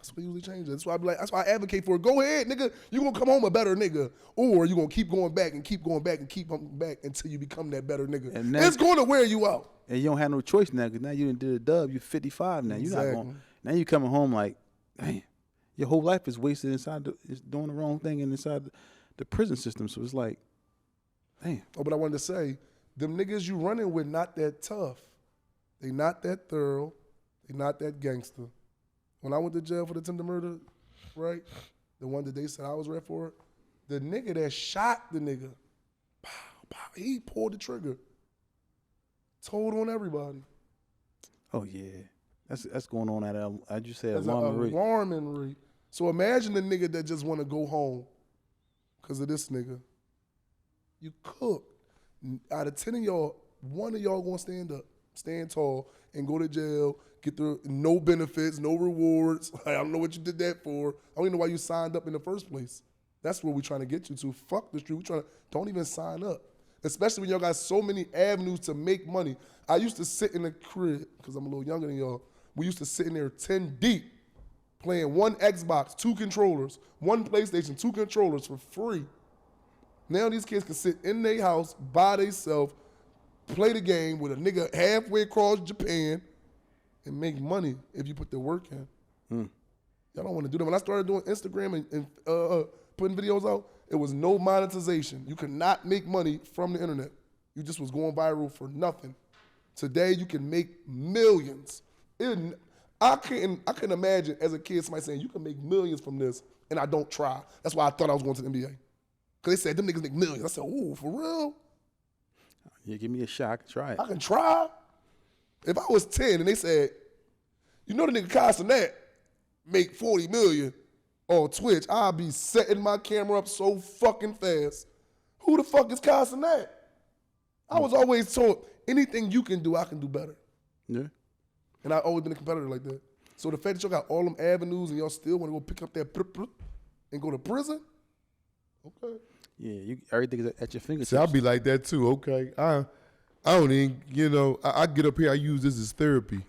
That's what usually changes. That's why I be like, that's why I advocate for it. Go ahead, nigga. You gonna come home a better nigga, or you gonna keep going back and keep going back and keep going back until you become that better nigga. And now- It's going to wear you out. And you don't have no choice now because now you done did a dub. You're 55 now. You're not Exactly. going. Now you coming home like, damn, your whole life is wasted inside is doing the wrong thing and inside the prison system. So it's like, damn. Oh, but I wanted to say, them niggas you running with not that tough. They not that thorough. They not that gangster. When I went to jail for the attempted murder, right, the one that they said I was rep for, the nigga that shot the nigga, pow, pow, he pulled the trigger. Told on everybody. Oh yeah, that's going on at I just said That's alarming. alarming rate. So imagine the nigga that just want to go home because of this nigga. You cook. Out of 10 of y'all, 1 of y'all gonna stand tall, and go to jail, get the no benefits, no rewards. I don't know what you did that for. I don't even know why you signed up in the first place. That's where we're trying to get you to. Fuck the street. Don't even sign up. Especially when y'all got so many avenues to make money. I used to sit in the crib, because I'm a little younger than y'all. We used to sit in there 10 deep, playing 1 Xbox, 2 controllers, 1 PlayStation, 2 controllers for free. Now these kids can sit in their house by themselves, play the game with a nigga halfway across Japan, and make money if you put the work in. Y'all don't want to do that. When I started doing Instagram and putting videos out, it was no monetization. You could not make money from the internet. You just was going viral for nothing. Today you can make millions. I couldn't imagine as a kid somebody saying you can make millions from this, and I don't try. That's why I thought I was going to the NBA. Because they said them niggas make millions. I said, ooh, for real? Yeah, give me a shot. I can try it. I can try. If I was 10 and they said, you know the nigga Castanet make 40 million on Twitch, I'll be setting my camera up so fucking fast. Who the fuck is Castanet? I was always told, anything you can do, I can do better. Yeah. And I've always been a competitor like that. So the fact that y'all got all them avenues and y'all still want to go pick up that and go to prison, okay. Yeah, everything is at your fingertips. See, I'll be like that too. Okay, I don't even, I get up here. I use this as therapy.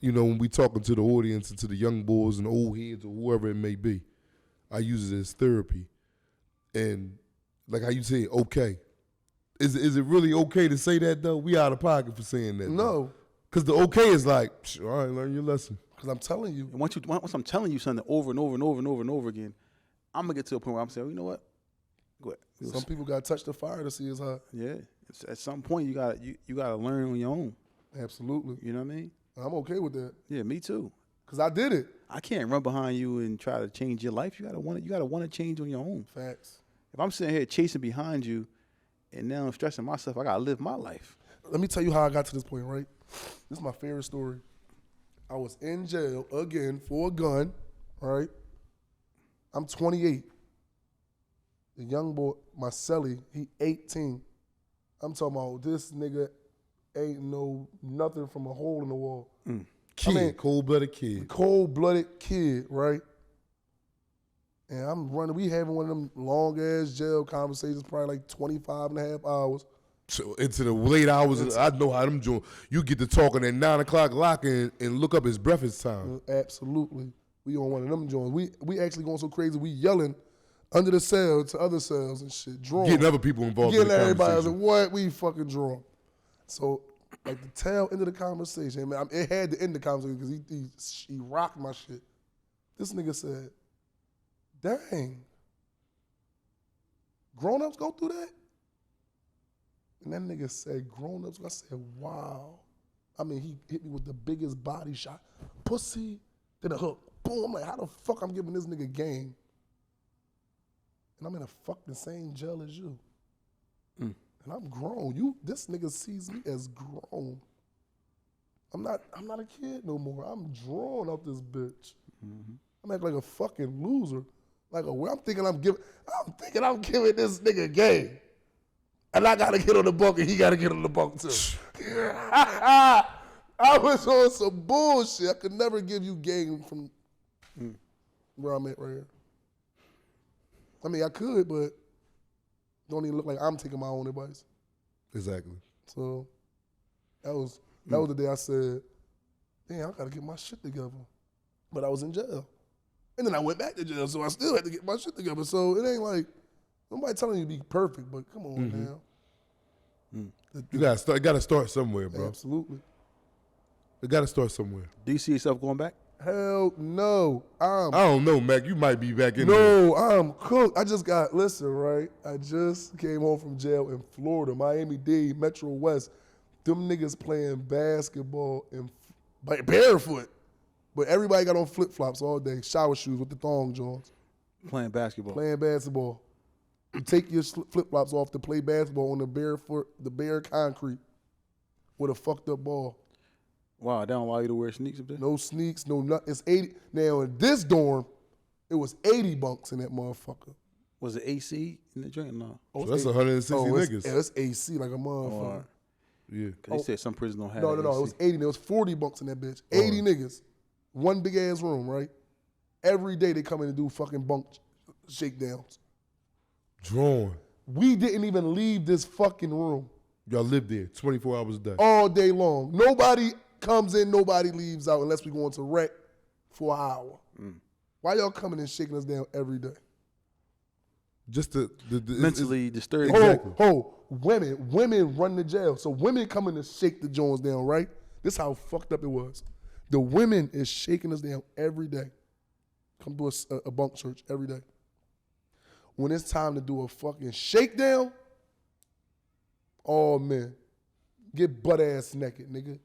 When we talking to the audience and to the young boys and old heads or whoever it may be, I use it as therapy. And like how you say, okay, is it really okay to say that though? We out of pocket for saying that. No. Because the okay is like, all right, learn your lesson. Because I'm telling you. And once I'm telling you something over and over and over and over and over again, I'm gonna get to a point where I'm saying, you know what? Go ahead. Some people got to touch the fire to see it's hot. Yeah. At some point, you gotta learn on your own. Absolutely. You know what I mean? I'm okay with that. Yeah, me too. Because I did it. I can't run behind you and try to change your life. You gotta want to change on your own. Facts. If I'm sitting here chasing behind you, and now I'm stressing myself, I gotta live my life. Let me tell you how I got to this point, right? This is my favorite story. I was in jail again for a gun, right? I'm 28. The young boy, my cellie, he 18. I'm talking about this nigga ain't no nothing from a hole in the wall. Kid, cold-blooded kid. Cold-blooded kid, right? And I'm running, we having one of them long-ass jail conversations, probably like 25 and a half hours. So into the late hours, I know how them doing. You get to talking at 9 o'clock locking and look up his breakfast time. Absolutely. We on one of them joints. We actually going so crazy, we yelling under the cell to other cells and shit. Drawn. Getting other people involved in Getting the everybody. I was conversation. like, what? We fucking drawn. So, like the tail end of the conversation, man, it had to end the conversation because he rocked my shit. This nigga said, dang, grown-ups go through that? And that nigga said, grown-ups? I said, wow. I mean, he hit me with the biggest body shot. Pussy, then a hook. Boom. I'm like, how the fuck I'm giving this nigga game? And I'm in a fucking same jail as you. And I'm grown. This nigga sees me as grown. I'm not a kid no more. I'm drawn up this bitch. I'm acting like a fucking loser. I'm thinking I'm giving this nigga game. And I gotta get on the bunk and he gotta get on the bunk too. I was on some bullshit. I could never give you game from where I'm at right here. I mean, I could, but don't even look like I'm taking my own advice. Exactly. So that was the day I said, damn, I gotta get my shit together. But I was in jail. And then I went back to jail, so I still had to get my shit together. So it ain't like, nobody telling you to be perfect, but come on now. You gotta start somewhere, bro. Absolutely. You gotta start somewhere. Do you see yourself going back? Hell no. I don't know, Mac. You might be back in there. No, I'm cooked. Listen, right? I just came home from jail in Florida, Miami-Dade, Metro West. Them niggas playing basketball barefoot. But everybody got on flip-flops all day, shower shoes with the thong joints. Playing basketball. Playing basketball. You take your flip-flops off to play basketball on the bare concrete with a fucked up ball. Wow, they don't allow you to wear sneaks up there? No sneaks, no nothing. It's 80. Now, in this dorm, it was 80 bunks in that motherfucker. Was it AC in the joint? No. So that's 160 niggas. It's AC like a motherfucker. Yeah. Because they said some prisons don't have No, AC. it was 80. There was 40 bunks in that bitch. 80 niggas. One big ass room, right? Every day they come in and do fucking bunk shakedowns. Drawing. We didn't even leave this fucking room Y'all live there 24 hours a day. all day long. Nobody comes in, nobody leaves out unless we go into rec for an hour. Why y'all coming and shaking us down every day? Just the Mentally disturbed. Women run the jail. So women coming to shake the joints down, right? This is how fucked up it was. The women is shaking us down every day. Come to a bunk church every day. When it's time to do a fucking shakedown, all men get butt ass naked, nigga.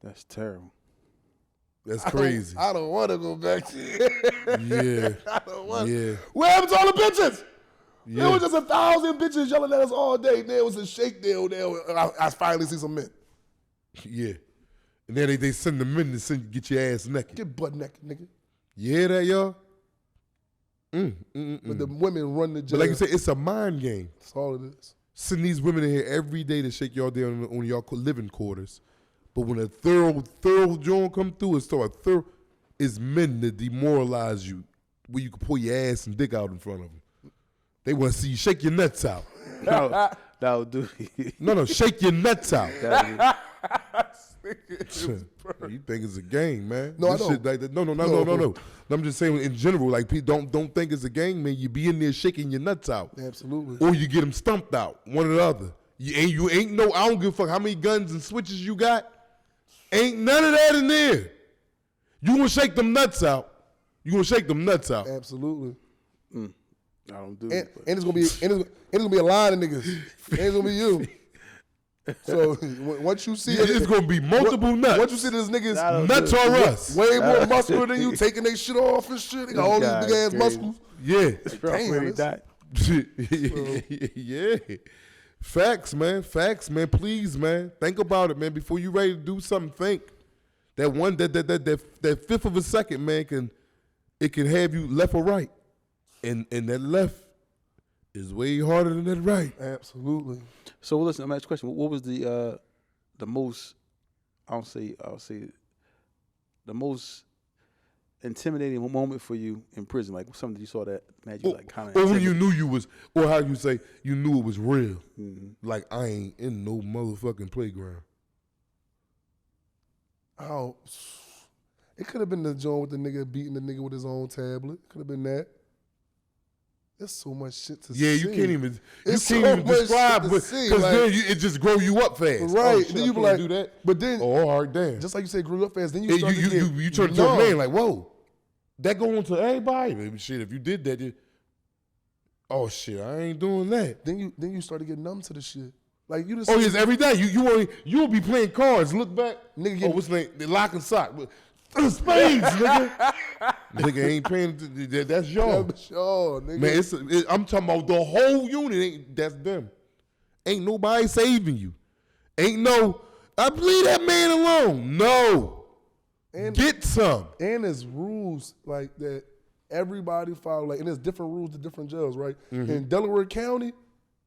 That's terrible. That's crazy. I don't want to go back to Yeah. I don't want Yeah. Where happened to all the bitches? Yeah. There was just 1,000 bitches yelling at us all day. There was a shakedown there. I finally see some men. Yeah. And then they send the men to get your ass naked. Get butt naked, nigga. You hear that, y'all? But the women run the jail. But like you said, it's a mind game. That's all it is. Send these women in here every day to shake y'all down on y'all living quarters. But when a thorough joint come through, it's men that demoralize you, where you can pull your ass and dick out in front of them. They want to see you shake your nuts out. That would do it. No, shake your nuts out. Perfect. You think it's a game, man? No, I This don't. shit like that. No. I'm just saying in general, like people don't think it's a game, man. You be in there shaking your nuts out, Absolutely. or you get them stumped out, one or the other. You ain't no. I don't give a fuck how many guns and switches you got. Ain't none of that in there. You gonna shake them nuts out. You gonna shake them nuts out. Absolutely. I don't do And, it. but- and it's gonna be a line of niggas. And it's gonna be you. So once you see It's gonna be multiple nuts. Once you see this niggas Nuts or us. way more muscular than you, taking their shit off and shit. They got all these God, big ass crazy. muscles. Yeah. Already Damn, died. Yeah. Facts, man. Please, man. Think about it, man. Before you ready to do something, think. That fifth of a second, man, can have you left or right. And that left is way harder than that right. Absolutely. So listen, I'm gonna ask you a question. What was the most? I'll say the most intimidating moment for you in prison, like something you saw that made you like kind of. Or when you knew you was, or how you say you knew it was real. Like I ain't in no motherfucking playground. Oh, it could have been the joint with the nigga beating the nigga with his own tablet. Could have been that. There's so much shit to see. Yeah, you can't even It's so much describe shit to because see, like- then it just grow you up fast. Right. Oh, shit, Then I you be can't like, do that. but then, Oh, all right, damn. just like you said, grew up fast. Then you Yeah, start to get you turn into a numb. man like, whoa, that go on to everybody. Maybe shit, if you did that, oh shit, I ain't doing that. Then you start to get numb to the shit. Like you just Oh yes, every day you'll be playing cards. Look back, Nigga Oh, get- what's the name? The lock and sock. Spades, nigga. Nigga ain't paying. That's y'all. sure, nigga. Man, I'm talking about the whole unit. That's them. Ain't nobody saving you. Ain't no. I leave that man alone. No. And- Get some. And there's rules like that everybody follow. Like, and there's different rules to different jails, right? In Delaware County,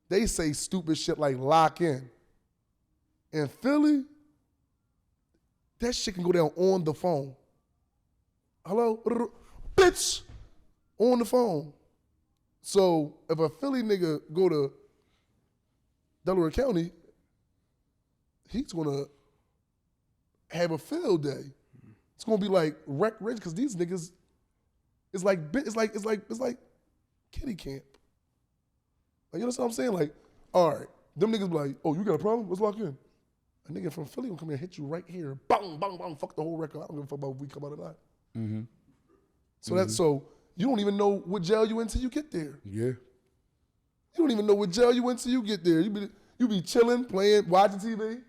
they say stupid shit like lock in. In Philly, that shit can go down on the phone. Hello? Bitch! On the phone. So if a Philly nigga go to Delaware County, he's gonna have a field day. It's gonna be like wreck rich because these niggas, it's like kitty camp. Like, you know what I'm saying? Like, all right, them niggas be like, oh, you got a problem? Let's lock in. A nigga from Philly will come here and hit you right here. Bang, bang, bang, fuck the whole record. I don't give a fuck about if we come out or not. Mm-hmm. So you don't even know what jail you in till you get there. Yeah. You don't even know what jail you in till you get there. You be chilling, playing, watching TV,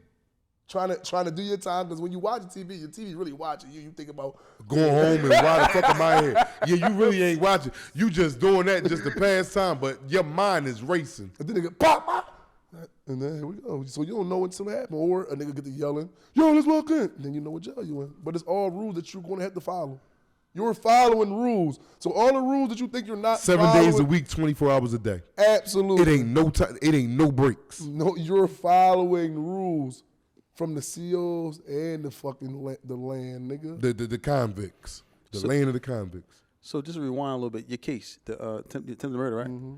trying to do your time. Because when you watch TV, your TV really watching you. You think about going home and why the fuck am I here? Yeah, you really ain't watching. You just doing that just to pass time, but your mind is racing. and then nigga pop, pop. And then here we go. So you don't know until it happen. Or a nigga get to yelling, yo, let's walk in. Then you know what jail you in. But it's all rules that you're going to have to follow. You're following rules. So all the rules that you think you're not 7 following, days a week, 24 hours a day. absolutely. It ain't no time. It ain't no breaks. No, you're following rules from the COs and the fucking the land, nigga. The convicts. The land of the convicts. So just rewind a little bit. Your case, the attempted murder, right? Mm-hmm.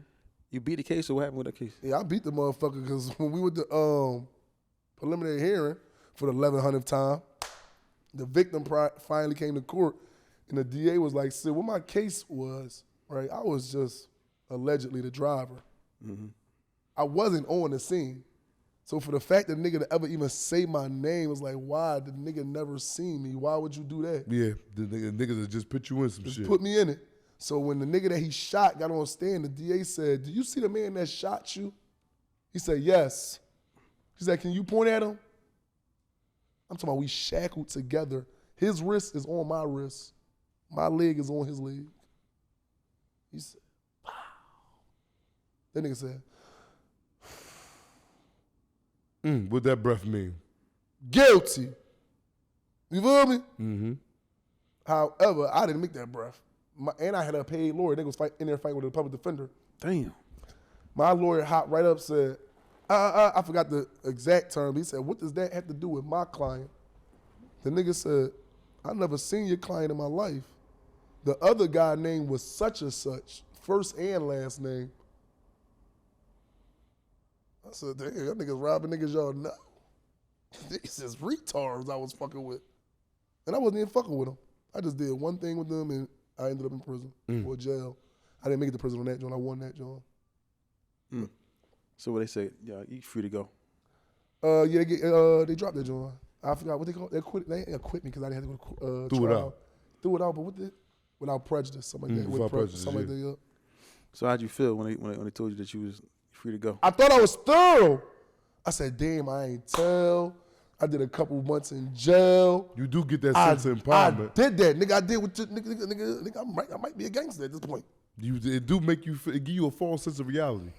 You beat the case, or what happened with that case? Yeah, I beat the motherfucker because when we went to preliminary hearing for the 1100th time, the victim finally came to court, and the DA was like, "Sid, what my case was, right? I was just allegedly the driver. Mm-hmm. I wasn't on the scene. So for the fact that nigga to ever even say my name was like, why did nigga never seen me? Why would you do that? Yeah, the niggas that just put you in some Just shit. put me in it. So when the nigga that he shot got on stand, the DA said, do you see the man that shot you? He said, yes. He said, can you point at him? I'm talking about we shackled together. His wrist is on my wrist. My leg is on his leg. He said, wow. That nigga said, What that breath mean? guilty. You feel me? Mm-hmm. However, I didn't make that breath. And I had a paid lawyer. Nigga was in there fighting with a public defender. Damn. My lawyer hopped right up, said, I forgot the exact term. He said, what does that have to do with my client? The nigga said, I never seen your client in my life. The other guy name was such and such, first and last name. I said, damn, y'all niggas robbing niggas y'all know. These is retards I was fucking with. And I wasn't even fucking with them. I just did one thing with them and I ended up in prison or jail. I didn't make it to prison on that joint. I won that joint. So what they say? Yeah, you free to go. Yeah, they dropped that joint. I forgot what they call it. They acquit me because I didn't have to go to Threw it trial. out. Threw it out, but without prejudice, something like that. Without prejudice, something like that. So how'd you feel when they told you that you was free to go? I thought I was thorough. I said, damn, I ain't tell. I did a couple months in jail. You do get that sense of empowerment. I did that, nigga. I did with nigga. I might be a gangster at this point. It do make you it give you a false sense of reality.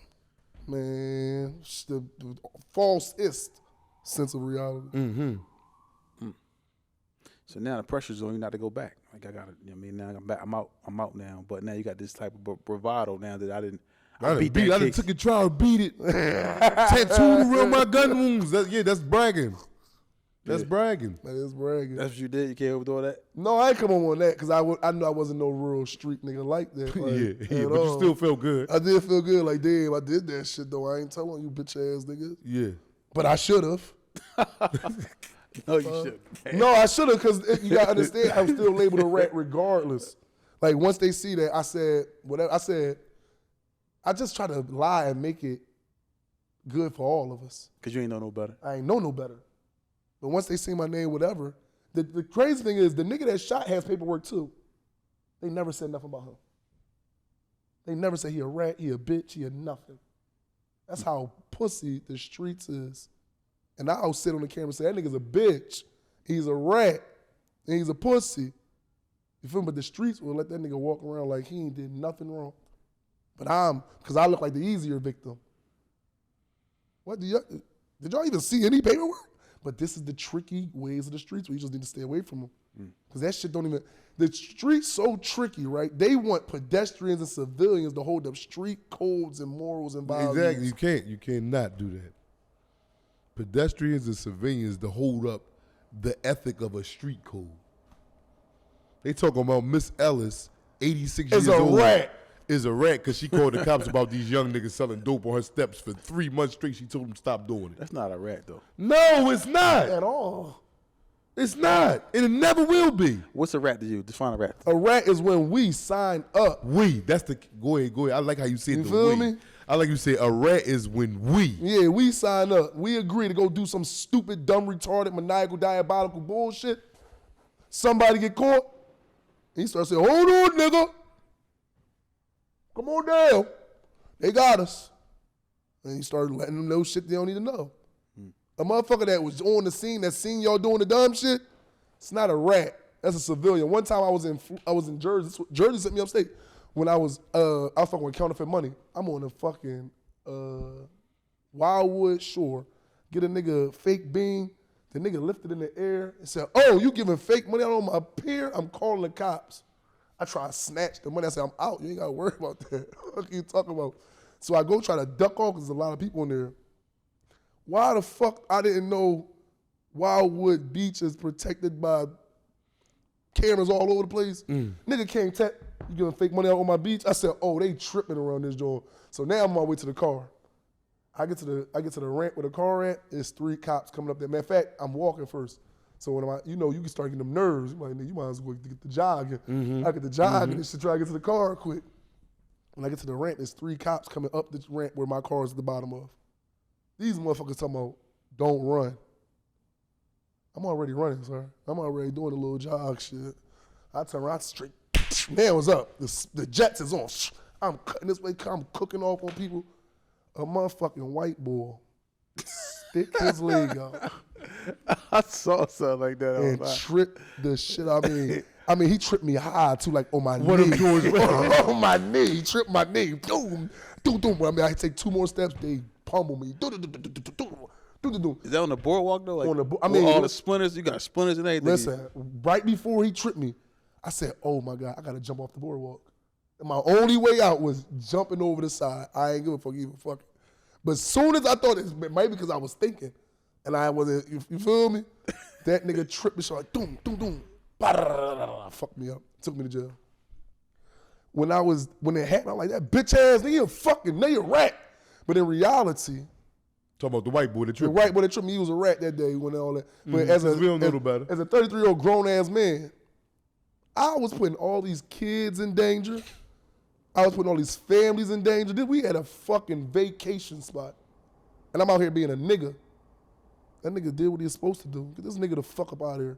Man, the falsest sense of reality. Mm-hmm. So now the pressure's on you not to go back. Like I got to, you know what I mean? Now I'm back. I'm out now. But now you got this type of bravado now that I done took a trial, beat it. Tattooed around my gun wounds. That's bragging. That's bragging. That is bragging. That's what you did. You came up with all that. No, I ain't come on that because I knew I wasn't no real street nigga like that. Like, yeah, but you still felt good. I did feel good. Like, damn, I did that shit though. I ain't telling you, bitch ass niggas. Yeah. But I should have. No, you should. No, I should have because you gotta understand, I'm still labeled a rat regardless. Like once they see that, I said whatever. I said, I just try to lie and make it good for all of us. Because you ain't know no better. I ain't know no better. But once they see my name, whatever, the crazy thing is the nigga that shot has paperwork too. They never said nothing about him. They never said he a rat, he a bitch, he a nothing. That's how pussy the streets is. And I'll sit on the camera and say, that nigga's a bitch, he's a rat, and he's a pussy. You feel me? But the streets will let that nigga walk around like he ain't did nothing wrong. But because I look like the easier victim. What did y'all even see any paperwork? But this is the tricky ways of the streets where you just need to stay away from them. Because that shit don't even, the streets so tricky, right? They want pedestrians and civilians to hold up street codes and morals and values. Exactly, you cannot do that. Pedestrians and civilians to hold up the ethic of a street code. They talking about Miss Ellis, 86 years old. Is a rat because she called the cops about these young niggas selling dope on her steps for 3 months straight. She told them stop doing it. That's not a rat, though. No, it's not. At all. It's not. And it never will be. What's a rat to you? Define a rat. A rat is when we sign up. That's the, go ahead. I like how you said You the feel we. me? I like you said a rat is when we. Yeah, we sign up. We agree to go do some stupid, dumb, retarded, maniacal, diabolical bullshit. Somebody get caught. He starts saying, hold on, nigga. Come on down. They got us. And he started letting them know shit they don't need to know. A motherfucker that was on the scene, that seen y'all doing the dumb shit, it's not a rat. That's a civilian. One time I was in Jersey. Jersey sent me upstate when I was fucking with counterfeit money. I'm on the fucking Wildwood Shore. Get a nigga fake bean. The nigga lifted in the air and said, oh, you giving fake money out on my pier? I'm calling the cops. I try to snatch the money. I said, I'm out. You ain't got to worry about that. What are you talking about? So I go try to duck off because there's a lot of people in there. Why the fuck I didn't know Wildwood Beach is protected by cameras all over the place? Nigga came you giving fake money out on my beach? I said, oh, they tripping around this joint. So now I'm on my way to the car. I get to the ramp where the car at. It's 3 cops coming up there. Matter of fact, I'm walking first. So when you can start getting them nerves. You might as well get the jogging. I get the jogging and shit, try to get to the car quick. When I get to the ramp, there's 3 cops coming up this ramp where my car is at the bottom of. These motherfuckers talking about, don't run. I'm already running, sir. I'm already doing a little jog shit. I turn around straight. Man, what's up? The Jets is on. I'm cutting this way. I'm cooking off on people. A motherfucking white boy stick his leg out. I saw something like that. And tripped the shit out of me. I mean, he tripped me high, too, like on my knee. On my knee. He tripped my knee. Boom. I mean, I take 2 more steps. They pummel me. Is that on the boardwalk though? Like, On the all the splinters, you got splinters and everything. Listen, right before he tripped me, I said, oh my God, I gotta jump off the boardwalk. And my only way out was jumping over the side. I ain't give a fuck even fucking. But as soon as I thought it might be because I was thinking, and I wasn't, you feel me? That nigga tripped me, so like, doom, doom, doom. Fucked me up, took me to jail. When it happened, I'm like, that bitch ass nigga, you a rat. But in reality, Talking about the white boy that the tripped. white boy that tripped me, he was a rat that day when all that. But as a we don't know no better. as a 33-year-old grown ass man, I was putting all these kids in danger. I was putting all these families in danger. Then we had a fucking vacation spot, and I'm out here being a nigga. That nigga did what he was supposed to do. Get this nigga the fuck up out of here.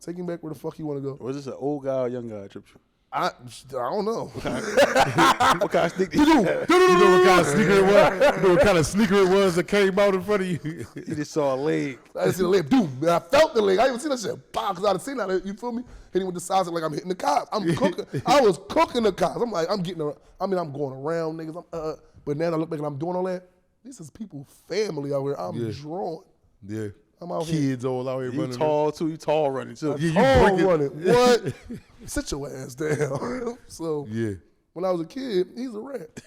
Take him back where the fuck he want to go. Was this an old guy or young guy that tripped you? I don't know. What kind of sneak? You know what kind of sneaker it was? You know what kind of sneaker it was that came out in front of you? You just saw a leg. I didn't see the leg. Doom. And I felt the leg. I even seen that shit. Bah, because I done seen that. You feel me? Hitting with the sides like I'm hitting the cops. I'm cooking. I was cooking the cops. I'm like, I'm getting around. I mean, I'm going around niggas. But now I look back and I'm doing all that. This is people, family out here. I'm drawn. Yeah. I'm out here. Kids all out here You running. tall too. You tall running too. Tall running. What? Sit your ass down. So Yeah. when I was a kid, he's a rat.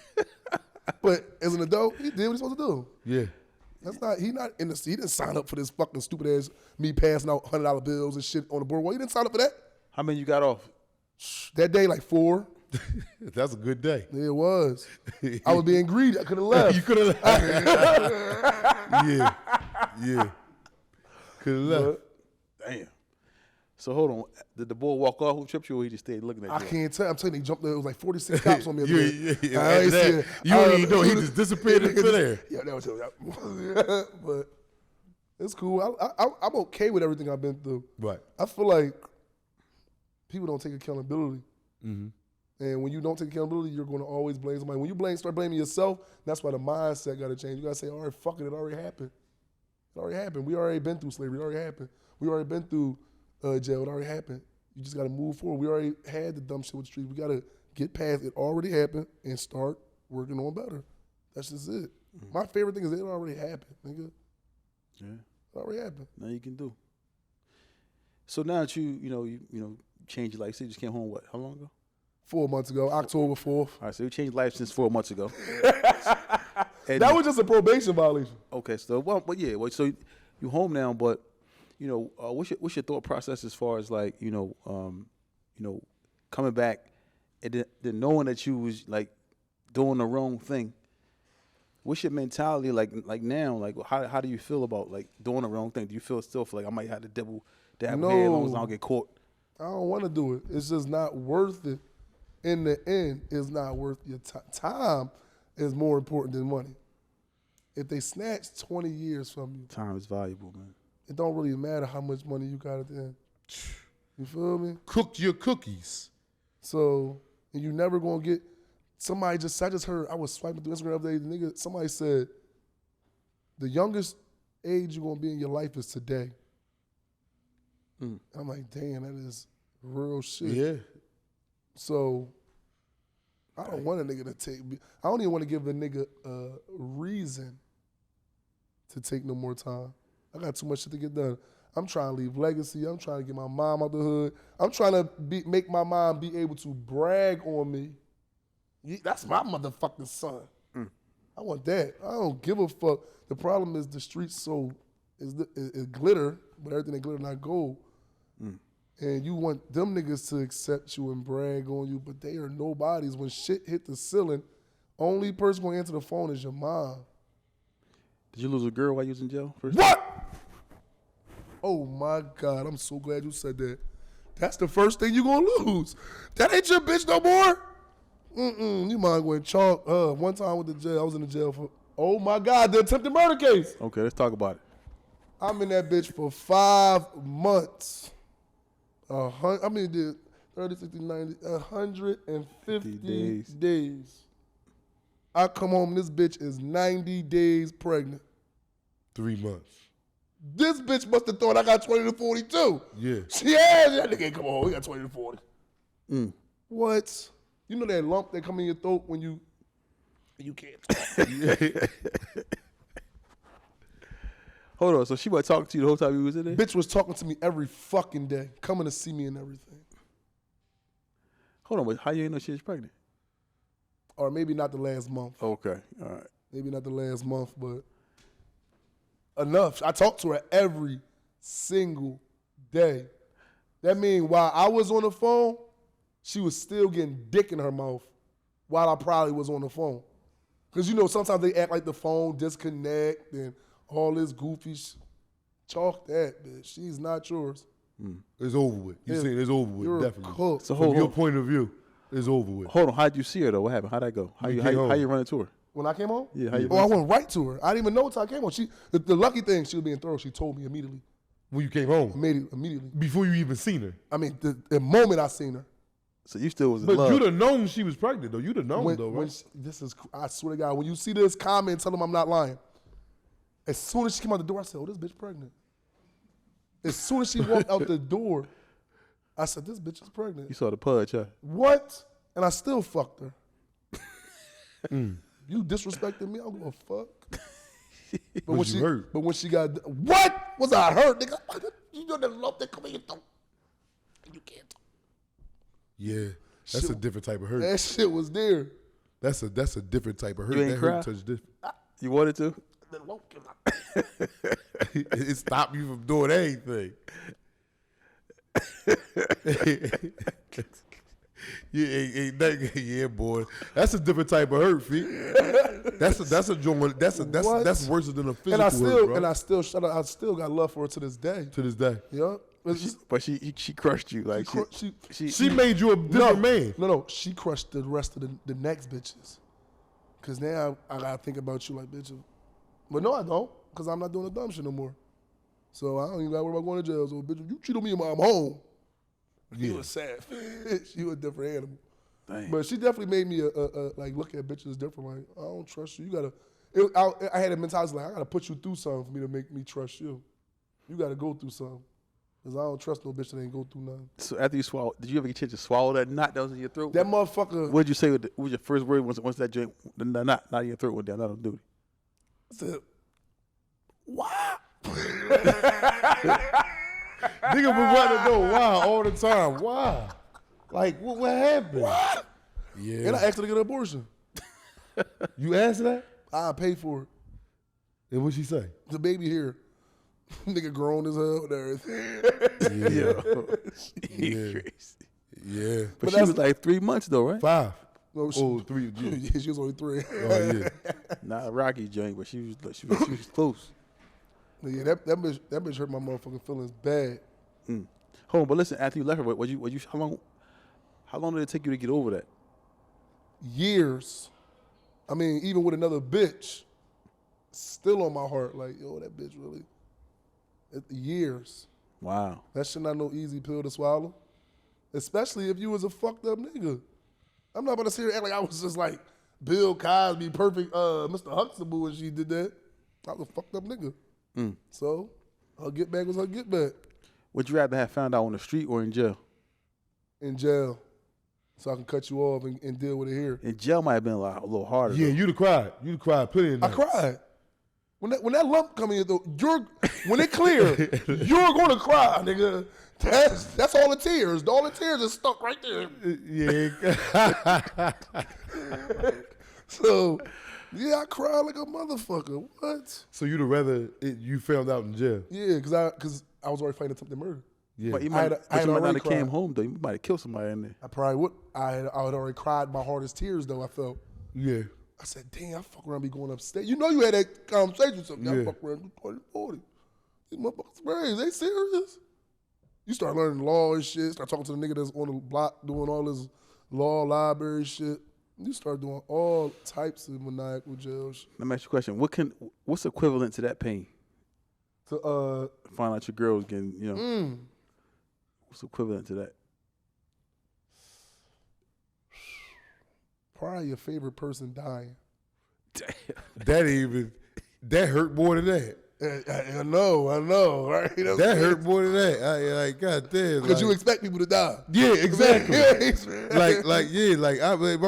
But as an adult, he did what he's supposed to do. Yeah. That's not, he didn't sign up for this fucking stupid ass, me passing out $100 bills and shit on the boardwalk. He didn't sign up for that. How many you got off? That day, like 4. That's a good day. Yeah, it was. I was being greedy. I could have left. You could have left. Yeah. Yeah. Could have left. Damn. So hold on. Did the boy walk off? Who tripped you, or he just stayed looking at you? I can't tell. I'm telling you, he jumped there. It was like 46 cops on me. You ain't even know. He just disappeared into there. Yeah, that was it. But it's cool. I'm okay with everything I've been through. Right. I feel like people don't take accountability. Mm-hmm. And when you don't take accountability, you're going to always blame somebody. When you start blaming yourself, that's why the mindset got to change. You got to say, all right, fuck it, it already happened. It already happened. We already been through slavery. It already happened. We already been through jail. It already happened. You just got to move forward. We already had the dumb shit with the streets. We got to get past it. Already happened and start working on better. That's just it. Mm-hmm. My favorite thing is it already happened, nigga. Yeah. It already happened. Now you can do. So now that you changed your life, so you just came home what? How long ago? 4 months ago, October 4th. All right, so you changed life since 4 months ago. And that was just a probation violation. Okay, so so you home now, but what's your thought process as far as like coming back and then knowing that you was like doing the wrong thing? What's your mentality like now? Like how do you feel about like doing the wrong thing? Do you still feel like I might have to dab my hair as long as I don't get caught. I don't want to do it. It's just not worth it. In the end, it's not worth your time. Time is more important than money. If they snatch 20 years from you, Time is valuable, man. it don't really matter how much money you got at the end. You feel me? Cook your cookies. So, and you never gonna get, I just heard, I was swiping through Instagram the other day, somebody said, the youngest age you're gonna be in your life is today. I'm like, damn, that is real shit. Yeah. So, I don't want a nigga to take, I don't even want to give a nigga a reason to take no more time. I got too much shit to get done. I'm trying to leave legacy. I'm trying to get my mom out the hood. I'm trying to make my mom be able to brag on me. Yeah, that's my motherfucking son. I want that. I don't give a fuck. The problem is the streets is glitter, but everything that glitter not gold. And you want them niggas to accept you and brag on you, but they are nobodies. When shit hit the ceiling, only person gonna answer the phone is your mom. Did you lose a girl while you was in jail? What? Oh my God, I'm so glad you said that. That's the first thing you gonna lose. That ain't your bitch no more. You mind going chalk. One time with the jail, I was in the jail for, oh my God, the attempted murder case. Okay, let's talk about it. I'm in that bitch for 5 months. Did 30, 60, 90, 150 days. I come home, this bitch is 90 days pregnant. 3 months. This bitch must have thought I got 20 to 42. Yeah. That nigga ain't come home, he got 20 to 40. What? You know that lump that come in your throat when you can't talk? Hold on, so she was talking to you the whole time you was in there? Bitch was talking to me every fucking day, coming to see me and everything. Hold on, but how you know she was pregnant? Or maybe not the last month. Okay, all right. Maybe not the last month, but enough. I talked to her every single day. That means while I was on the phone, she was still getting dick in her mouth while I probably was on the phone. Because, you know, sometimes they act like the phone disconnect and all this goofy chalk that, bitch. She's not yours. It's over with. You saying it's over with, You're definitely. cooked. So From hold your on. point of view, it's over with. Hold on, how'd you see her though? What happened? How'd that go? How you run into her? When I came home? Yeah, how you I went right to her. I didn't even know until I came home. The lucky thing, she was being thorough. She told me immediately. When you came home, Immediately. before you even seen her. I mean, the moment I seen her. So you still was in But love. you'd have known she was pregnant, though. You'd have known, though, right? I swear to God, when you see this comment, tell them I'm not lying. As soon as she came out the door, I said, oh, this bitch pregnant. As soon as she walked out the door, I said, this bitch is pregnant. You saw the pudge, huh? What? And I still fucked her. You disrespected me, I'm gonna fuck. But Was you hurt? But when she got, what? Was I hurt, nigga? You know that lump that come in your throat. You can't talk. Yeah, that's a different type of hurt. That shit was there. That's a different type of hurt. You ain't That cry? hurt touch different. You wanted to? The lump came out. It stopped you from doing anything. Yeah, boy. That's a different type of hurt, feet. That's a joint. That's worse than a physical hurt, bro. And I still got love for her to this day. To this day, Yeah. But she crushed you like she made you a different man. No, she crushed the rest of the next bitches. Cause now I gotta think about you like bitch. But no, I don't, cause I'm not doing the dumb shit no more. So I don't even gotta worry about going to jail. So bitch, if you cheat on me while I'm home, you a sad. You a different animal. Dang. But she definitely made me like look at bitches different. Like I don't trust you. You gotta. I had a mentality like I gotta put you through something for me to make me trust you. You gotta go through something. Cause I don't trust no bitch that ain't go through nothing. So after you swallowed, did you ever get a chance to swallow that knot that was in your throat? That motherfucker. What did you say? What was your first word once that joint, the knot in your throat went down? Not on duty. Said, wow. Nigga been wanting to know why all the time. Why? Like what happened? What? Yeah. And I asked her to get an abortion. You asked that? I paid for it. And what'd she say? The baby here. Nigga grown as hell and everything. Yeah. Yeah. But she was like 3 months though, right? 5. No, Oh, 3. Yeah. Yeah, she was only 3. Oh yeah. Not a Rocky joint, but she was close. Yeah, that bitch hurt my motherfucking feelings bad. Hold on, but listen, after you left her, how long did it take you to get over that? Years. I mean, even with another bitch, still on my heart. Like, yo, that bitch really. Years. Wow. That shit not no easy pill to swallow. Especially if you was a fucked up nigga. I'm not about to sit here and act like I was just like Bill Cosby, perfect Mr. Huxtable when she did that. I was a fucked up nigga. So her get back was her get back. Would you rather have found out on the street or in jail? In jail. So I can cut you off and deal with it here. In jail might have been a little harder. Yeah, though. you'd have cried. You'd have cried plenty of I nights. cried. When that lump come in, though, when it clear, you're gonna cry, nigga. That's all the tears. All the tears are stuck right there. Yeah. So, yeah, I cried like a motherfucker. What? So you'd have rather you found out in jail? Yeah, because I was already fighting attempted murder. Yeah. But you I might had not already have came cried. home though. You might have killed somebody in there. I probably would. I had already cried my hardest tears, though, I felt. Yeah. I said, damn, I fuck around be going upstate. You know you had that conversation with something. Yeah. I fuck around do 20, 40. These motherfuckers crazy. They serious? You start learning law and shit. Start talking to the nigga that's on the block doing all this law library shit. You start doing all types of maniacal jail shit. Let me ask you a question. What's equivalent to that pain? To Find out your girl was getting, what's equivalent to that? probably your favorite person dying. That hurt more than that. I know, right? That hurt more than that. Like, God damn. Because you like- expect people to die. Yeah, exactly. Yeah,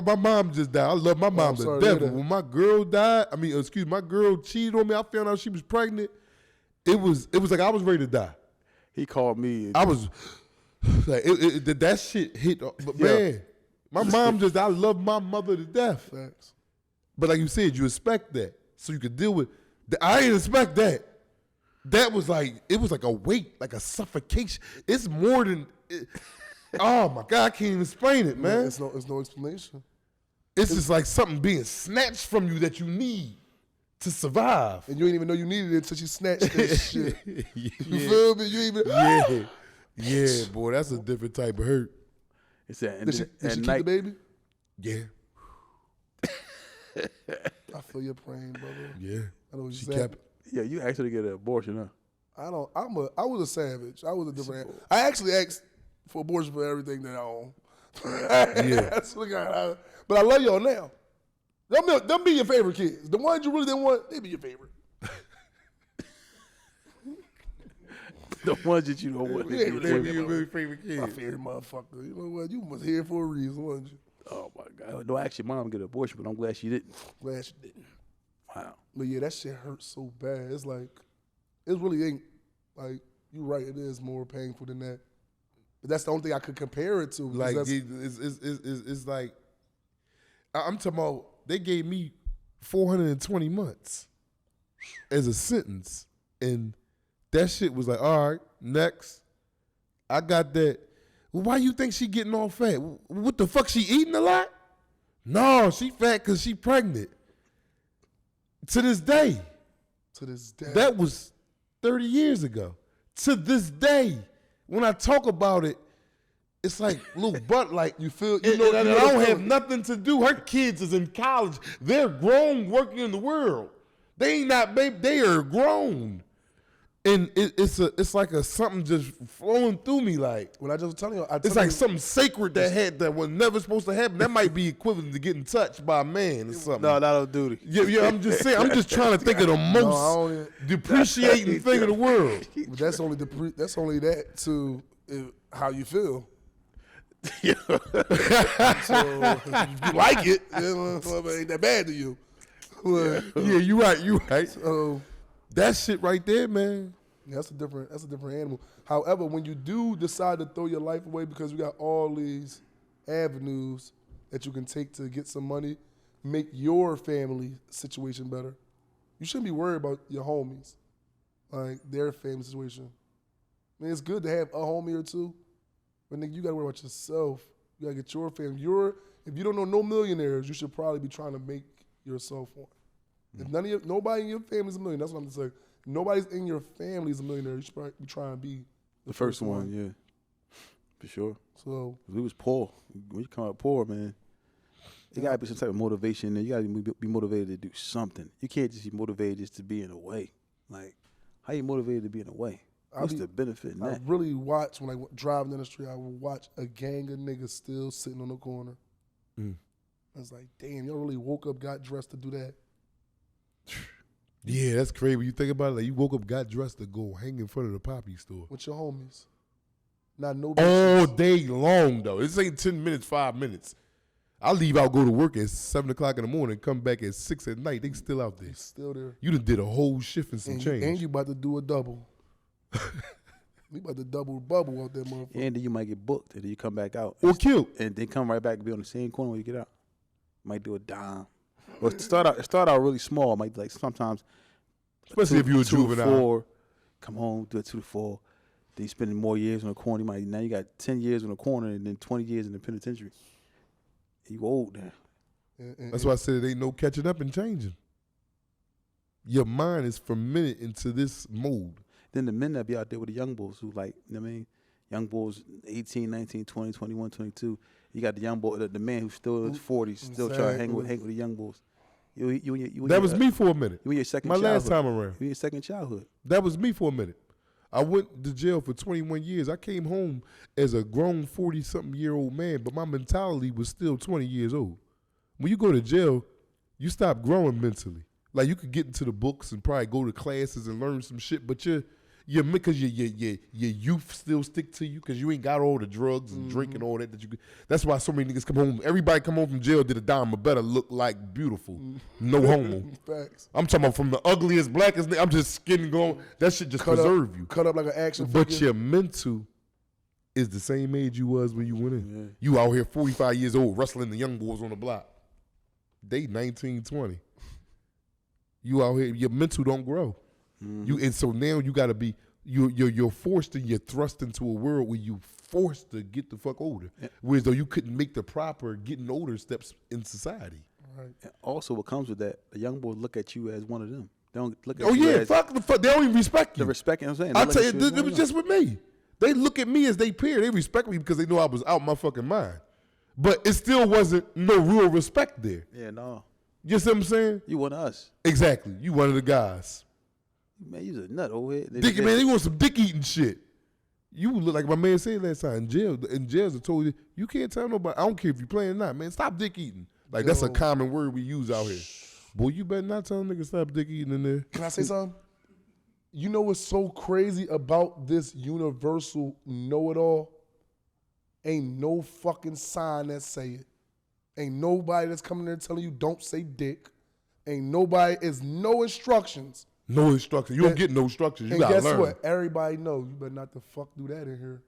my mom just died. I love my mom I'm to sorry to death. hear But that. when my girl died, my girl cheated on me. I found out she was pregnant. It was like I was ready to die. He called me. I was like, that shit hit. But Yeah. man, my mom I love my mother to death. Facts. But like you said, you expect that. So you could deal with I didn't expect that. That was like, it was like a weight, like a suffocation. It's more than, oh my God, I can't even explain it, man. It's no explanation. It's just like something being snatched from you that you need to survive. And you didn't even know you needed it until you snatched that shit. Yeah. You feel me? You even Yeah, boy, that's a different type of hurt. It's at, Did she at keep night. the baby? Yeah, I feel your pain, brother. yeah. I know what She you're saying. kept Yeah, you actually get an abortion, huh? I was a savage. I was a different. I actually asked for abortion for everything that I own. Yeah. That's what but I love y'all now. Them be your favorite kids. The ones you really didn't want, they be your favorite. The ones that you don't want. Yeah, They be your really favorite My kid. favorite motherfucker. You know what? You was here for a reason, wasn't you? Oh my God! No, actually, mom get an abortion, but I'm glad she didn't. Glad you didn't. Wow. But yeah, that shit hurts so bad. It's like, it really ain't, like, you right, it is more painful than that. But that's the only thing I could compare it to. Like, that's, it's like, I'm talking about, they gave me 420 months as a sentence. And that shit was like, all right, next. I got that. Well, why you think she getting all fat? What the fuck, she eating a lot? No, she fat because she pregnant. To this day. to this day. That was 30 years ago. To this day, when I talk about it, it's like little butt, like you feel, I don't the have feeling. nothing to do. Her kids is in college. They're grown, working in the world. They ain't not baby. They are grown, and it's like something just flowing through me. Like When I just was telling you, it's like something sacred that was never supposed to happen. That might be equivalent to getting touched by a man or something. No, that'll do it. Yeah. I'm just saying. I'm just trying to think of the most depreciating thing in the world. But that's only that to how you feel. So if you like it, it ain't that bad to you. But, Yeah, you right. so That shit right there, man. that's a different animal. However, when you do decide to throw your life away because you got all these avenues that you can take to get some money, make your family situation better, you shouldn't be worried about your homies, like their family situation. I mean, it's good to have a homie or two, but nigga, you gotta worry about yourself. You gotta get your family. If you don't know no millionaires, you should probably be trying to make yourself one. If nobody in your family is a millionaire, that's what I'm saying. Nobody's in your family is a millionaire. You should probably be trying to be The first one, yeah. For sure. So We was poor. When you come out poor, man, you gotta be some type of motivation there. You gotta be motivated to do something. You can't just be motivated just to be in a way. Like, how you motivated to be in a way? What's the benefit in I that? really watch, when I drive in the street, I would watch a gang of niggas still sitting on the corner. I was like, damn, y'all really woke up, got dressed to do that? Yeah, that's crazy. When you think about it, like you woke up, got dressed to go hang in front of the poppy store. With your homies. Not no All bitches. day long, though. This ain't 10 minutes, 5 minutes. I leave out, go to work at 7 o'clock in the morning, come back at 6 at night. They still out there. Still there. You done did a whole shift and some And change. you about to do a double. We about to double bubble out there, motherfucker. And then you might get booked, and then you come back out. Or killed. And then come right back and be on the same corner when you get out. Might do a dime. Well, start out really small. It might be like sometimes, Especially if you're a 2 to juvenile. 4, come home, do a 2 to 4. Then you spending more years on the corner. Now you got 10 years on the corner and then 20 years in the penitentiary. You old now. That's why I said it ain't no catching up and changing. Your mind is fermented into this mold. Then the men that be out there with the young bulls who like, you know what I mean? Young bulls, 18, 19, 20, 21, 22. You got the young boy, the man who's still in his 40s, still trying to hang with the young bulls. That was me for a minute. You in your second My childhood. last time around. You in your second childhood. That was me for a minute. I went to jail for 21 years. I came home as a grown 40-something-year-old man, but my mentality was still 20 years old. When you go to jail, you stop growing mentally. Like, you could get into the books and probably go to classes and learn some shit, but because your youth still stick to you because you ain't got all the drugs and drink and all that you could. That's why so many niggas come home. Everybody come home from jail did a dime or better look like beautiful. No homo. Facts. I'm talking about from the ugliest, blackest nigga. I'm just skin glowing. That shit just preserve you. Cut up like an action But figure. your mental is the same age you was when you went in. Yeah. You out here 45 years old wrestling the young boys on the block. They 19, 20. You out here, your mental don't grow. And so now you gotta be you're forced and you're thrust into a world where you forced to get the fuck older. Yeah. Whereas though you couldn't make the proper getting older steps in society. Right. And also what comes with that, the young boys look at you as one of them. They don't look at you you as fuck. They don't even respect you. They respect you, I'm saying. I tell you, it was just with me. They look at me as they peer. They respect me because they know I was out my fucking mind. But it still wasn't no real respect there. Yeah, no. You see what I'm saying? You one of us. Exactly. You one of the guys. Man, you a nut over here. Dick, man, they want some dick eating shit. You look like my man said last time. In jails, I told you, you can't tell nobody. I don't care if you playing or not, man. Stop dick eating. Like, that's a common word we use out here. Boy, you better not tell niggas stop dick eating in there. Can I say something? You know what's so crazy about this universal know-it-all? Ain't no fucking sign that say it. Ain't nobody that's coming there telling you don't say dick. Ain't nobody, it's no instructions. No instructions. You don't get no instructions. You gotta learn. And guess what? Everybody know you better not the fuck do that in here.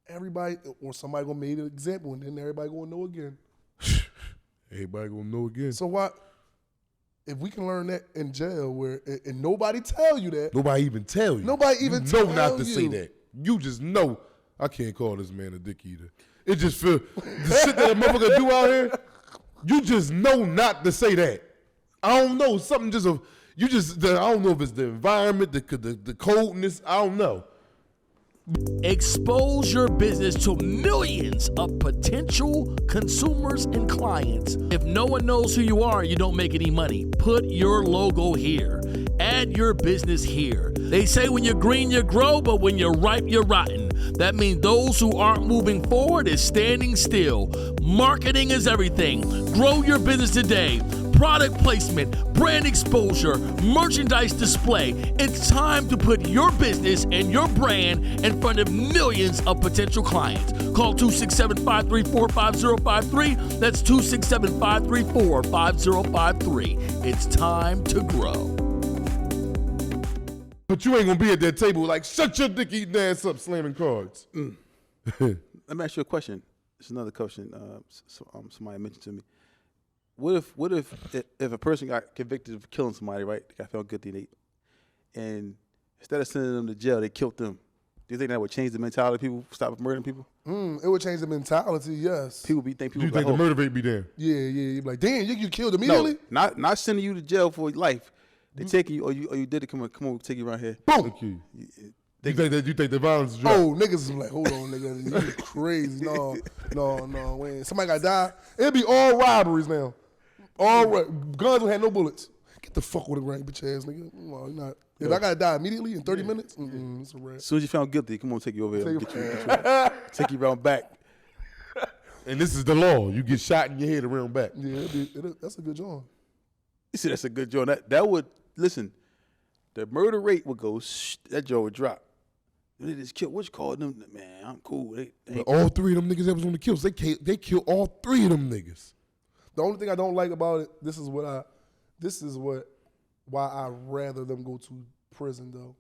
Everybody, or somebody gonna make an example and then everybody gonna know again. Everybody gonna know again. So what? If we can learn that in jail where, and nobody tell you that. Nobody even tell you. Nobody even you tell know not to say that. You just know, I can't call this man a dick eater. It just feel, the shit that a motherfucker do out here, you just know not to say that. I don't know, something just, I don't know if it's the environment, the coldness, I don't know. Expose your business to millions of potential consumers and clients. If no one knows who you are, you don't make any money. Put your logo here. Add your business here. They say when you're green, you grow, but when you're ripe, you're rotten. That means those who aren't moving forward is standing still. Marketing is everything. Grow your business today. Product placement, brand exposure, merchandise display. It's time to put your business and your brand in front of millions of potential clients. Call 267-534-5053. That's 267-534-5053. It's time to grow. But you ain't gonna be at that table like, shut your dick eating ass up, slamming cards. Let me ask you a question. It's another question somebody mentioned to me. What if a person got convicted of killing somebody, right? They got found guilty, and instead of sending them to jail, they killed them. Do you think that would change the mentality of people, stop murdering people? It would change the mentality, yes. Do you think the murder rate be there? Yeah. You'd be like, damn, you killed immediately? No, not sending you to jail for life. They taking you, or you did it. Come on, take you around here. Boom. Okay. You think the violence is dropped? Oh, niggas is like, hold on, nigga, you crazy. No, man. Somebody got died. It'd be all robberies now. Guns don't have no bullets. Get the fuck with a right bitch ass nigga. Well, you're not. If I gotta die immediately in 30 minutes, it's a wrap. As soon as you found guilty, come on, take you over here. Take you around back. And this is the law. You get shot in your head around back. Yeah, that's a good job. You see, that's a good joint. That would, listen, the murder rate would go, that joint would drop. They just killed, what you call them? Man, I'm cool. But all three of them niggas that was on the kills, they killed all three of them niggas. The only thing I don't like about it, why I rather them go to prison though,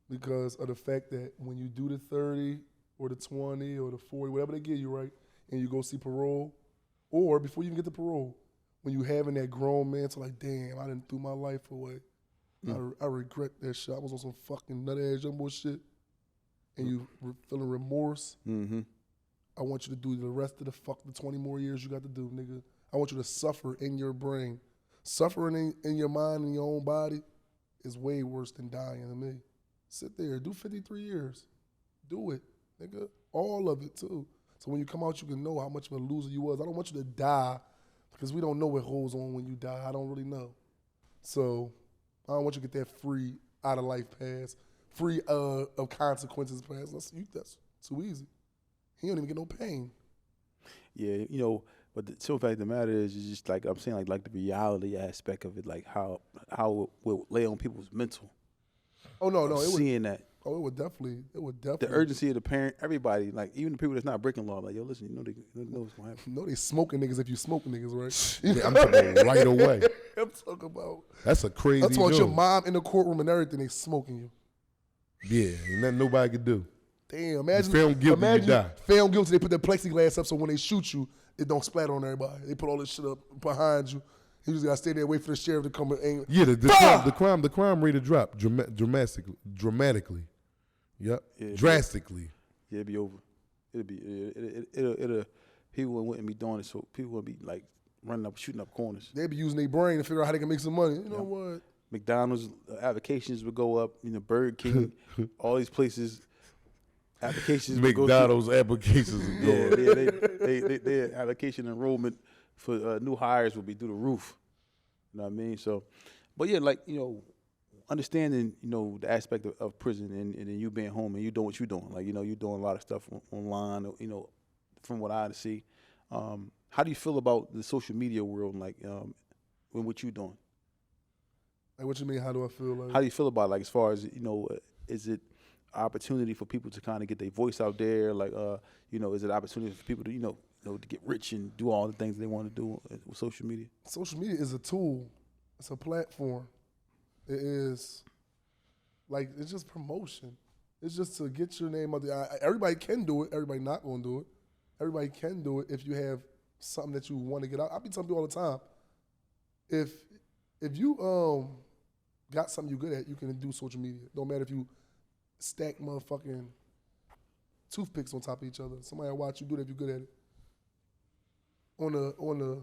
because of the fact that when you do the 30 or the 20 or the 40, whatever they give you, right, and you go see parole, or before you even get to parole, when you having that grown man to like, damn, I didn't threw my life away. I regret that shit. I was on some fucking nut ass young boy shit, and you feeling remorse. Mm-hmm. I want you to do the rest of the 20 more years you got to do, nigga. I want you to suffer in your brain. Suffering in your mind and your own body is way worse than dying to me. Sit there, do 53 years. Do it, nigga. All of it, too. So when you come out, you can know how much of a loser you was. I don't want you to die because we don't know what holds on when you die. I don't really know. So I don't want you to get that free out of life pass, free of consequences pass. That's too easy. He don't even get no pain. Yeah, but the simple fact of the matter is just like I'm saying, like the reality aspect of it, like how it will lay on people's mental. Oh no, seeing that. Oh, it would definitely. The urgency of the parent, everybody, like even the people that's not breaking law, like yo, listen, they know what's gonna happen. You know they smoking niggas if you smoking niggas, right? Yeah, I'm talking about right away. I'm talking about. That's a crazy. I'm talking about your joke. mom in the courtroom and everything. They smoking you. Yeah, ain't nothing nobody could do. Damn, imagine. Found guilty, you die. Found guilty. They put that plexiglass up so when they shoot you, it don't splatter on everybody. They put all this shit up behind you. You just gotta stay there, wait for the sheriff to come and. Yeah, the crime rate dropped dramatically. Yep, Yeah, drastically. Yeah, it'd be over. It'll people wouldn't be doing it, so people would be like shooting up corners. They be using their brain to figure out how they can make some money. You know what? McDonald's applications would go up. Burger King, all these places, applications. McDonald's applications would go up. Yeah, their application enrollment for new hires would be through the roof. You know what I mean? So, but yeah, like understanding the aspect of prison and then you being home and you doing what you're doing. Like you're doing a lot of stuff online. From what I see, how do you feel about the social media world? Like, when what you doing? Like, what you mean? How do I feel? Like, how do you feel about it? Like, as far as is it opportunity for people to kind of get their voice out there? Like, is it opportunity for people to to get rich and do all the things they want to do with social media? Social media is a tool. It's a platform. It is like it's just promotion. It's just to get your name out there. Everybody can do it. Everybody not gonna do it. Everybody can do it if you have something that you want to get out. I be telling people all the time, if you got something you good at, you can do social media. Don't matter if you stack motherfucking toothpicks on top of each other. Somebody will watch you do that if you're good at it. On the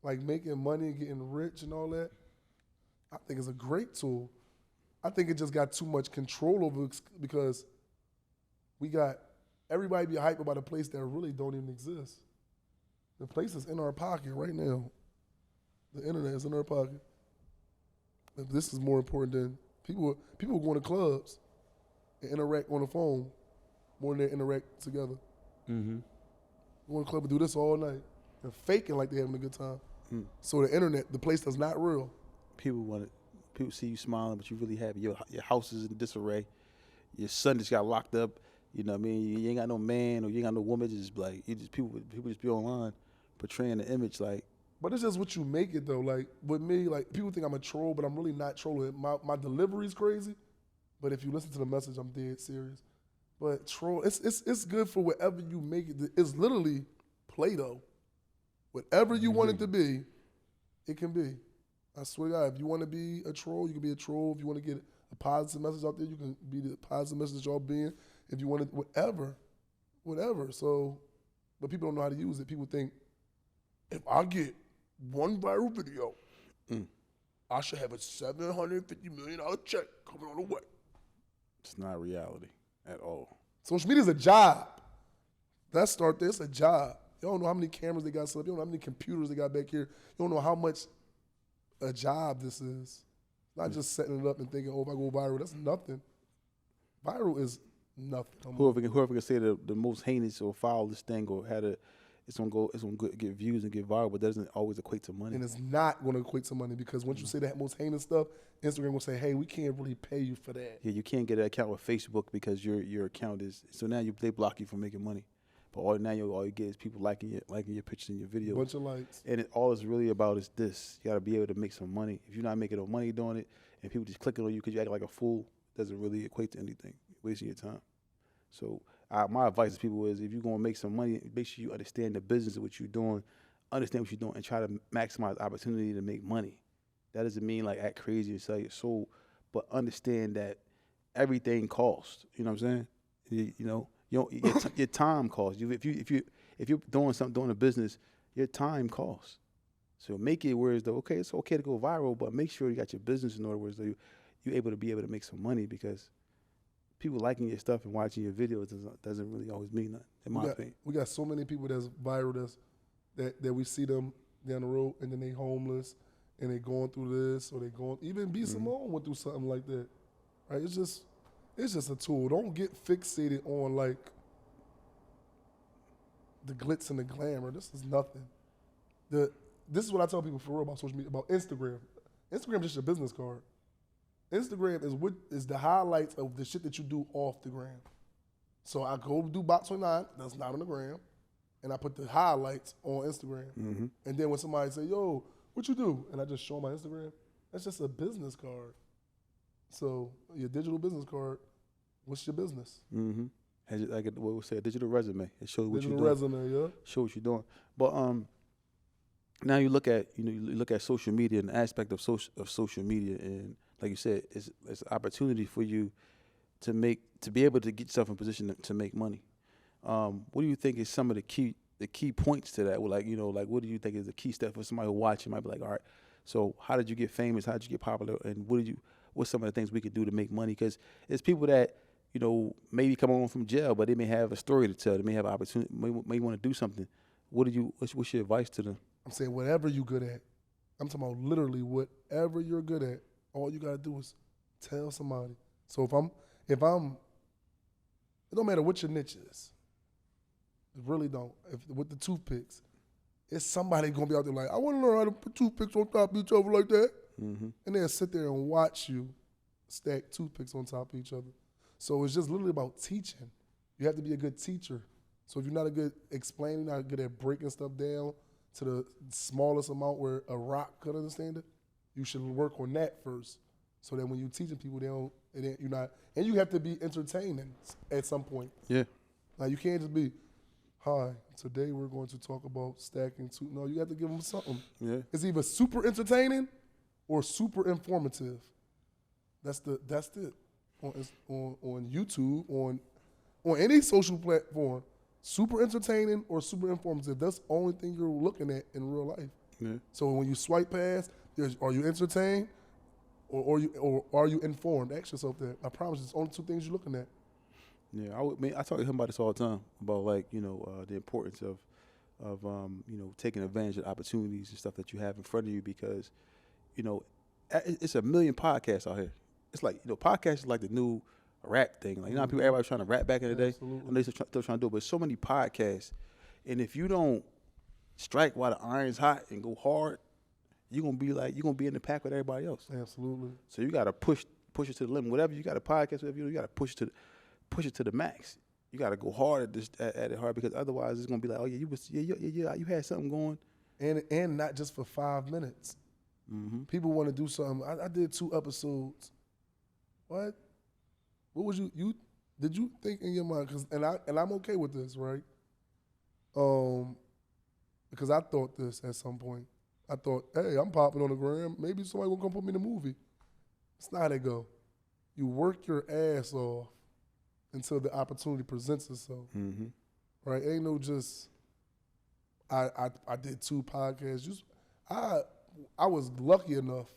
like making money and getting rich and all that, I think it's a great tool. I think it just got too much control over it because we got everybody be hyped about a place that really don't even exist. The place is in our pocket right now. The internet is in our pocket. But this is more important than people going to clubs and interact on the phone more than they interact together. Mm-hmm. Go to the club and do this all night. They're faking like they're having a good time. So the internet, the place that's not real. People see you smiling, but you really happy. Your house is in disarray. Your son just got locked up. You know what I mean? You ain't got no man or you ain't got no woman. Just like people just be online portraying the image like. But it's just what you make it though. Like with me, like people think I'm a troll, but I'm really not trolling. My delivery's crazy, but if you listen to the message, I'm dead serious. But troll, it's good for whatever you make it. It's literally Play-Doh. Whatever you want it to be, it can be. I swear to God, if you want to be a troll, you can be a troll. If you want to get a positive message out there, you can be the positive message y'all being. If you want to, whatever. So, but people don't know how to use it. People think, if I get one viral video, I should have a $750 million check coming on the way. It's not reality at all. Social media is a job. Let's start there. It's a job. You don't know how many cameras they got set up. You don't know how many computers they got back here. You don't know how much a job this is. Not just setting it up and thinking, oh, if I go viral, that's nothing. Viral is nothing. Whoever can say the most heinous or foulest thing or it's gonna get views and get viral, but that doesn't always equate to money. And it's not going to equate to money because once you say that most heinous stuff, Instagram will say, hey, we can't really pay you for that. Yeah, you can't get an account with Facebook because your account is so now they block you from making money. But all you get is people liking your pictures and your videos. Bunch of likes. And all it's really about is this. You got to be able to make some money. If you're not making no money doing it and people just clicking on you because you act like a fool, it doesn't really equate to anything. You're wasting your time. So my advice to people is if you're going to make some money, make sure you understand the business of what you're doing, understand what you're doing, and try to maximize opportunity to make money. That doesn't mean like act crazy and sell your soul, but understand that everything costs. You know what I'm saying? Your time costs. If you're doing something, doing a business, your time costs. So make it where it's it's okay to go viral, but make sure you got your business in order where you're able to make some money because people liking your stuff and watching your videos doesn't really always mean nothing, in my opinion. We got so many people that's viral that we see them down the road and then they homeless and they going through this or they going, even B. Simone went through something like that, right? It's just a tool. Don't get fixated on like the glitz and the glamour. This is nothing. This is what I tell people for real about social media, about Instagram. Instagram is just your business card. Instagram is the highlights of the shit that you do off the gram. So I go do Box 29, that's not on the gram, and I put the highlights on Instagram. Mm-hmm. And then when somebody say, yo, what you do? And I just show my Instagram, that's just a business card. So your digital business card, what's your business? Mm-hmm. Like what we say, a digital resume. It shows what you're doing. Digital resume, yeah. Show what you're doing. But now you look at social media and the aspect of social media, and like you said, it's an opportunity for you to be able to get yourself in position to make money. What do you think is some of the key points to that? What do you think is the key step for somebody who watching might be like, all right, so how did you get famous? How did you get popular? And what's some of the things we could do to make money? Because it's people that maybe come on from jail, but they may have a story to tell. They may have an opportunity. May want to do something. What's your advice to them? I'm saying whatever you're good at. I'm talking about literally whatever you're good at. All you gotta do is tell somebody. So if I'm, it don't matter what your niche is. It really don't. With the toothpicks, it's somebody gonna be out there like, I want to learn how to put toothpicks on top of each other like that, and they'll sit there and watch you stack toothpicks on top of each other. So it's just literally about teaching. You have to be a good teacher. So if you're not a good explaining, not good at breaking stuff down to the smallest amount where a rock could understand it, you should work on that first. So that when you're teaching people, you're not, and you have to be entertaining at some point. Yeah. Like you can't just be, hi, today we're going to talk about stacking tooth. No, you have to give them something. Yeah. It's either super entertaining or super informative. That's it. On YouTube, on any social platform, super entertaining or super informative. That's the only thing you're looking at in real life. Yeah. So when you swipe past, are you entertained or are you informed? Ask yourself that. I promise you, it's only two things you're looking at. Yeah, I talk to him about this all the time about the importance of taking advantage of opportunities and stuff that you have in front of you because it's a million podcasts out here. It's like podcasts is like the new rap thing. Like how everybody was trying to rap back in the day. Absolutely. And they're still trying to do it, but so many podcasts, and if you don't strike while the iron's hot and go hard, you're gonna be in the pack with everybody else. Absolutely. So you gotta push it to the limit. Whatever you got a podcast, whatever you gotta push it to the max. You gotta go hard at it hard because otherwise it's gonna be like, oh yeah, you had something going. And not just for 5 minutes. Mm-hmm. People want to do something. I did 2 episodes. What was you did you think in your mind? And I'm okay with this, right? Because I thought this at some point. I thought, hey, I'm popping on the gram. Maybe somebody will come put me in a movie. It's not how they go. You work your ass off until the opportunity presents itself. Mm-hmm. Right? Ain't no just I did 2 podcasts. I was lucky enough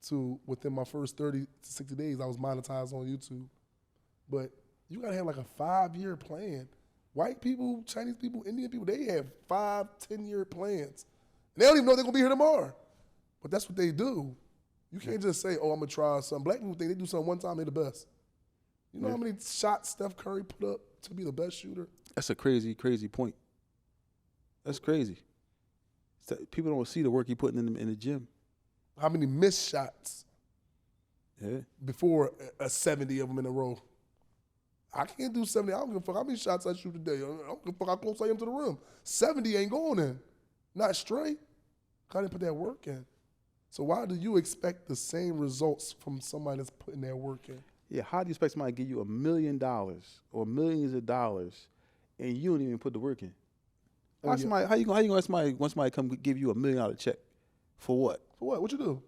to, within my first 30 to 60 days, I was monetized on YouTube. but you gotta have like a 5-year plan. White people, Chinese people, Indian people, they have 5, 10-year plans. And they don't even know they're gonna be here tomorrow. But that's what they do. You can't just say, oh, I'm gonna try something. Black people think they do something one time, they're the best. You know how many shots Steph Curry put up to be the best shooter? That's a crazy, crazy point. That's crazy. People don't see the work he putting in the gym. How many missed shots Yeah. before a 70 of them in a row? I can't do 70. I don't give a fuck how many shots I shoot today. I don't give a fuck how close I am to the rim. 70 ain't going in. Not straight. I didn't put that work in. So why do you expect the same results from somebody that's putting that work in? Yeah, how do you expect somebody to give you $1 million or millions of dollars and you don't even put the work in? How you gonna ask somebody when somebody come give you $1 million check? For what? For what? What you do?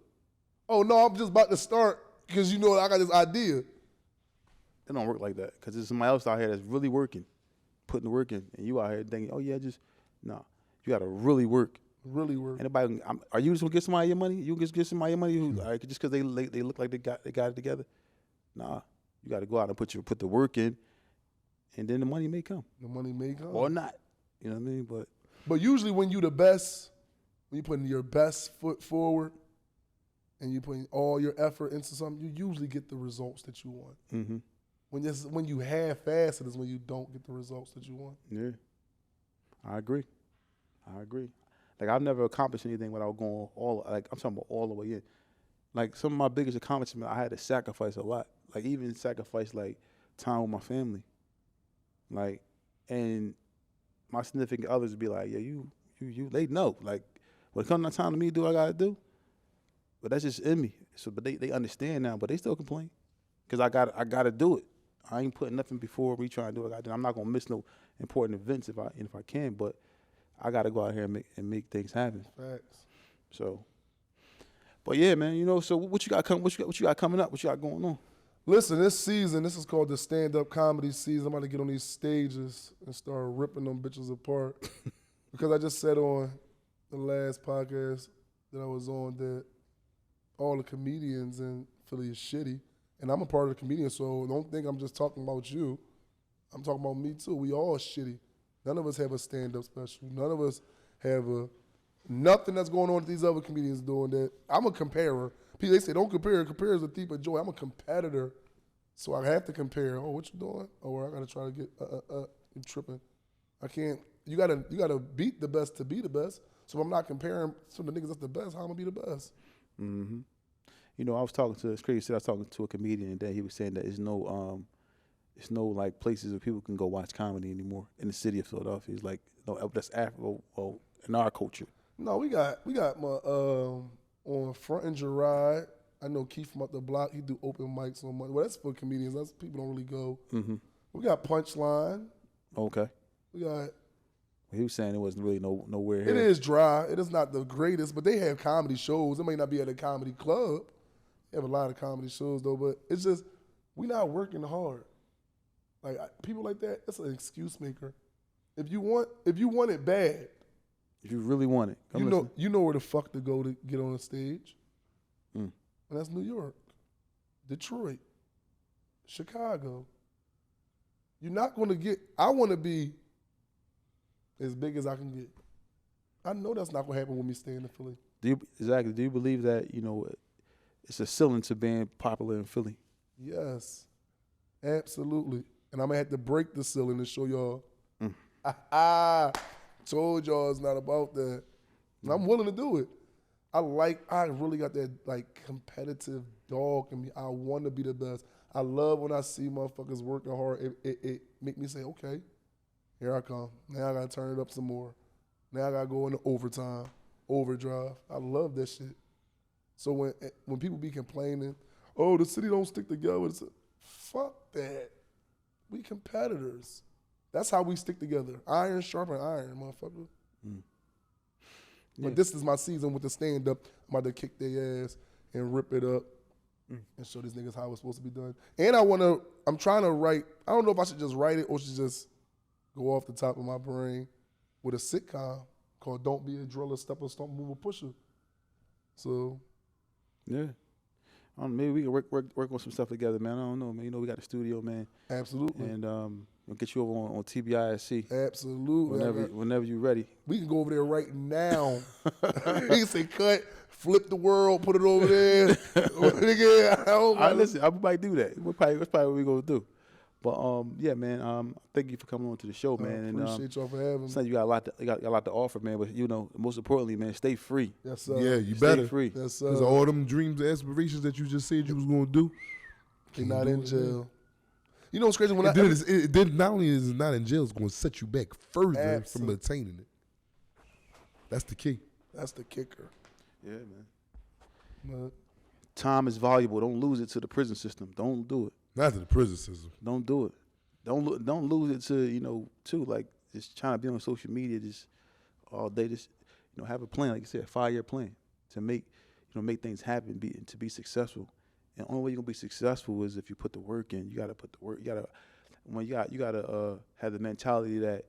Oh, no, I'm just about to start because you know I got this idea. It don't work like that because there's somebody else out here that's really working, putting the work in, and you out here thinking, oh, yeah, no. You got to really work. Really work. Anybody? Are you just gonna get somebody your money? You just get somebody your money who just because they look like they got it together? Nah, you got to go out and put the work in, and then the money may come. The money may come or not. You know what I mean? But usually when you the best, when you putting your best foot forward, and you putting all your effort into something, you usually get the results that you want. Mm-hmm. When you half-ass it is when you don't get the results that you want. Yeah, I agree. Like I've never accomplished anything without going I'm talking about all the way in. Like some of my biggest accomplishments, I had to sacrifice a lot. Like even sacrifice like time with my family. Like, and my significant others would be like, yeah, you, they know. Like when it comes time to me to do what I gotta do, but that's just in me. So, but they understand now, but they still complain because I gotta do it. I ain't putting nothing before me trying to do what I gotta do. I'm not gonna miss no important events if I can, but I gotta go out here and make things happen. Facts. So, but yeah, man, you know. So what you got coming up? What you got going on? Listen, this is called the stand-up comedy season. I'm about to get on these stages and start ripping them bitches apart. Because I just said on the last podcast that I was on that all the comedians in Philly is shitty. And I'm a part of the comedian, so don't think I'm just talking about you. I'm talking about me too. We all shitty. None of us have a stand-up special. None of us have nothing that's going on with these other comedians doing that. I'm a comparer. People, they say, don't compare. Compare is a thief of joy. I'm a competitor, so I have to compare. Oh, what you doing? Oh, I got to try to get, you're tripping. I can't. You gotta beat the best to be the best. So if I'm not comparing to the niggas that's the best, how am I going to be the best? Mm-hmm. You know, it's crazy. I was talking to a comedian today. He was saying that there's no like places where people can go watch comedy anymore in the city of Philadelphia. It's like that's Afro in our culture. No, we got my on Front and Gerard. I know Keith from up the block. He do open mics on Monday. Well, that's for comedians. That's people don't really go. Mm-hmm. We got Punchline. Okay. We got. He was saying it wasn't really nowhere here. It is dry. It is not the greatest, but they have comedy shows. It may not be at a comedy club. They have a lot of comedy shows though, but it's just we not working hard. Like people like that, that's an excuse maker. If you want it bad, if you really want it, you know where the fuck to go to get on the stage. Mm. And that's New York, Detroit, Chicago. You're not going to get. I want to be as big as I can get. I know that's not going to happen when we stay in Philly. Do you believe that it's a ceiling to being popular in Philly? Yes, absolutely. And I'm gonna have to break the ceiling to show y'all. Told y'all it's not about that. And I'm willing to do it. I really got that like competitive dog in me. I want to be the best. I love when I see motherfuckers working hard. It make me say, okay, here I come. Now I gotta turn it up some more. Now I gotta go into overtime, overdrive. I love that shit. So when people be complaining, oh, the city don't stick together, fuck that. We competitors. That's how we stick together. Iron sharpen iron, motherfucker. Mm. Yeah. But this is my season with the stand-up. I'm about to kick their ass and rip it up and show these niggas how it's supposed to be done. And I'm trying to write, I don't know if I should just write it or should just go off the top of my brain with a sitcom called Don't Be a Driller, Stepper, Stomp, Mover, Pusher. So. Yeah. Maybe we can work on some stuff together, man. I don't know, man. You know, we got the studio, man. Absolutely. And we'll get you over on TBISC. Absolutely. Whenever you're ready. We can go over there right now. He can say cut, flip the world, put it over there. Nigga, Listen, I might do that. That's probably what we're going to do. But yeah, man. Thank you for coming on to the show, man. Appreciate y'all for having me. You got a lot to offer, man. But you know, most importantly, man, stay free. Yes, sir. Yeah, you Stay better. free. Yes, sir. Because all them dreams and aspirations that you just said you was gonna do, They not in jail. You know what's crazy? When then not only is it not in jail, it's gonna set you back further from Absolutely. attaining it. That's the key. That's the kicker. Yeah, man. But Time is valuable. Don't lose it to the prison system. Don't do it. Not to the prison system. Don't do it. Don't lose it to too like just trying to be on social media just all day. Just have a plan, like you said, a 5-year plan to make things happen, to be successful. And the only way you're gonna be successful is if you put the work in. You gotta put the work. You gotta have the mentality that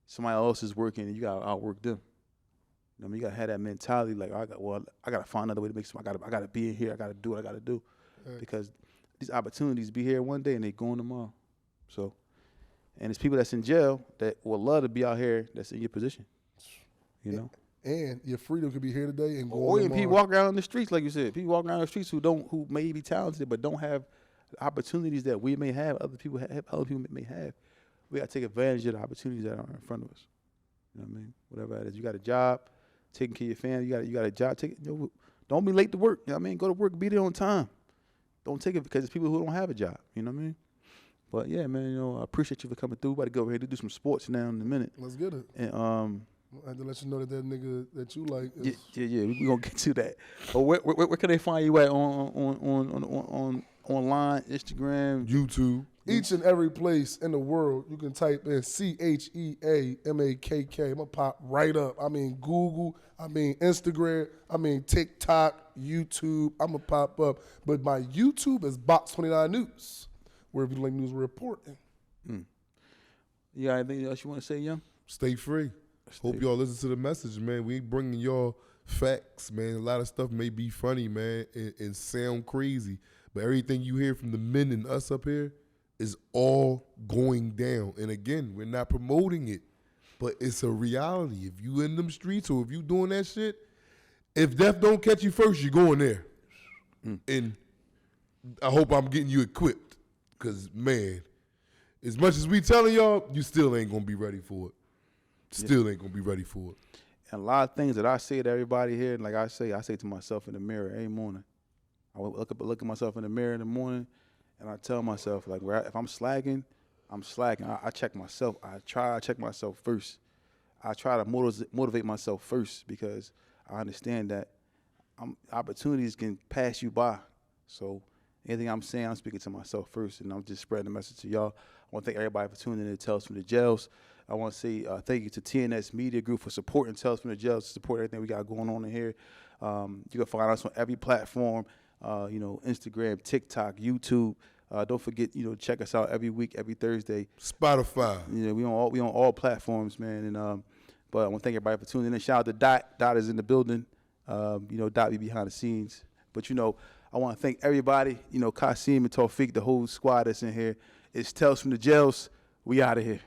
somebody else is working and you gotta outwork them. You gotta have that mentality like I gotta find another way to make some. I gotta be in here. I gotta do what I gotta do, because these opportunities be here one day and they gone tomorrow. So, and there's people that's in jail that would love to be out here that's in your position, And your freedom could be here today and go Or on even people walk around the streets, like you said. People walk around the streets who may be talented but don't have the opportunities that we may have, other people may have. We gotta take advantage of the opportunities that are in front of us. You know what I mean? Whatever that is. You got a job, taking care of your family, you got a job, don't be late to work. You know what I mean? Go to work, be there on time. Don't take it because it's people who don't have a job. You know what I mean? But yeah, man, I appreciate you for coming through. We're about to go over here to do some sports now in a minute. Let's get it. And I had to let you know that nigga that you like is yeah, we gonna get to that. But where can they find you at on online, Instagram, YouTube. each and every place in the world. You can type in CheaMakk. I'm gonna pop right up. I mean Google, I mean Instagram, I mean TikTok, YouTube. I'm gonna pop up. But my YouTube is Box 29 News, where if you like news reporting. You got anything else you want to say, Young? Stay free. Hope y'all listen to the message, man. We ain't bringing y'all facts, man. A lot of stuff may be funny, man, and sound crazy. But everything you hear from the men and us up here is all going down. And again, we're not promoting it, but it's a reality. If you in them streets or if you doing that shit, if death don't catch you first, you're going there. And I hope I'm getting you equipped, because, man, as much as we telling y'all, you still ain't going to be ready for it. Still ain't going to be ready for it. And a lot of things that I say to everybody here, and like I say to myself in the mirror every morning. I look at myself in the mirror in the morning, and I tell myself, like, if I'm slacking, I'm slacking. I check myself. I try to check myself first. I try to motivate myself first, because I understand that opportunities can pass you by. So anything I'm saying, I'm speaking to myself first, and I'm just spreading the message to y'all. I want to thank everybody for tuning in to Tales from the Jails. I want to say thank you to TNS Media Group for supporting Tales from the Jails, to support everything we got going on in here. You can find us on every platform, Instagram, TikTok, YouTube. Don't forget, check us out every week, every Thursday. Spotify. We on all platforms, man. And but I want to thank everybody for tuning in. Shout out to Dot. Dot is in the building. Dot be behind the scenes. But I want to thank everybody. Kasim and Tawfiq, the whole squad that's in here. It's Tales from the Jails. We out of here.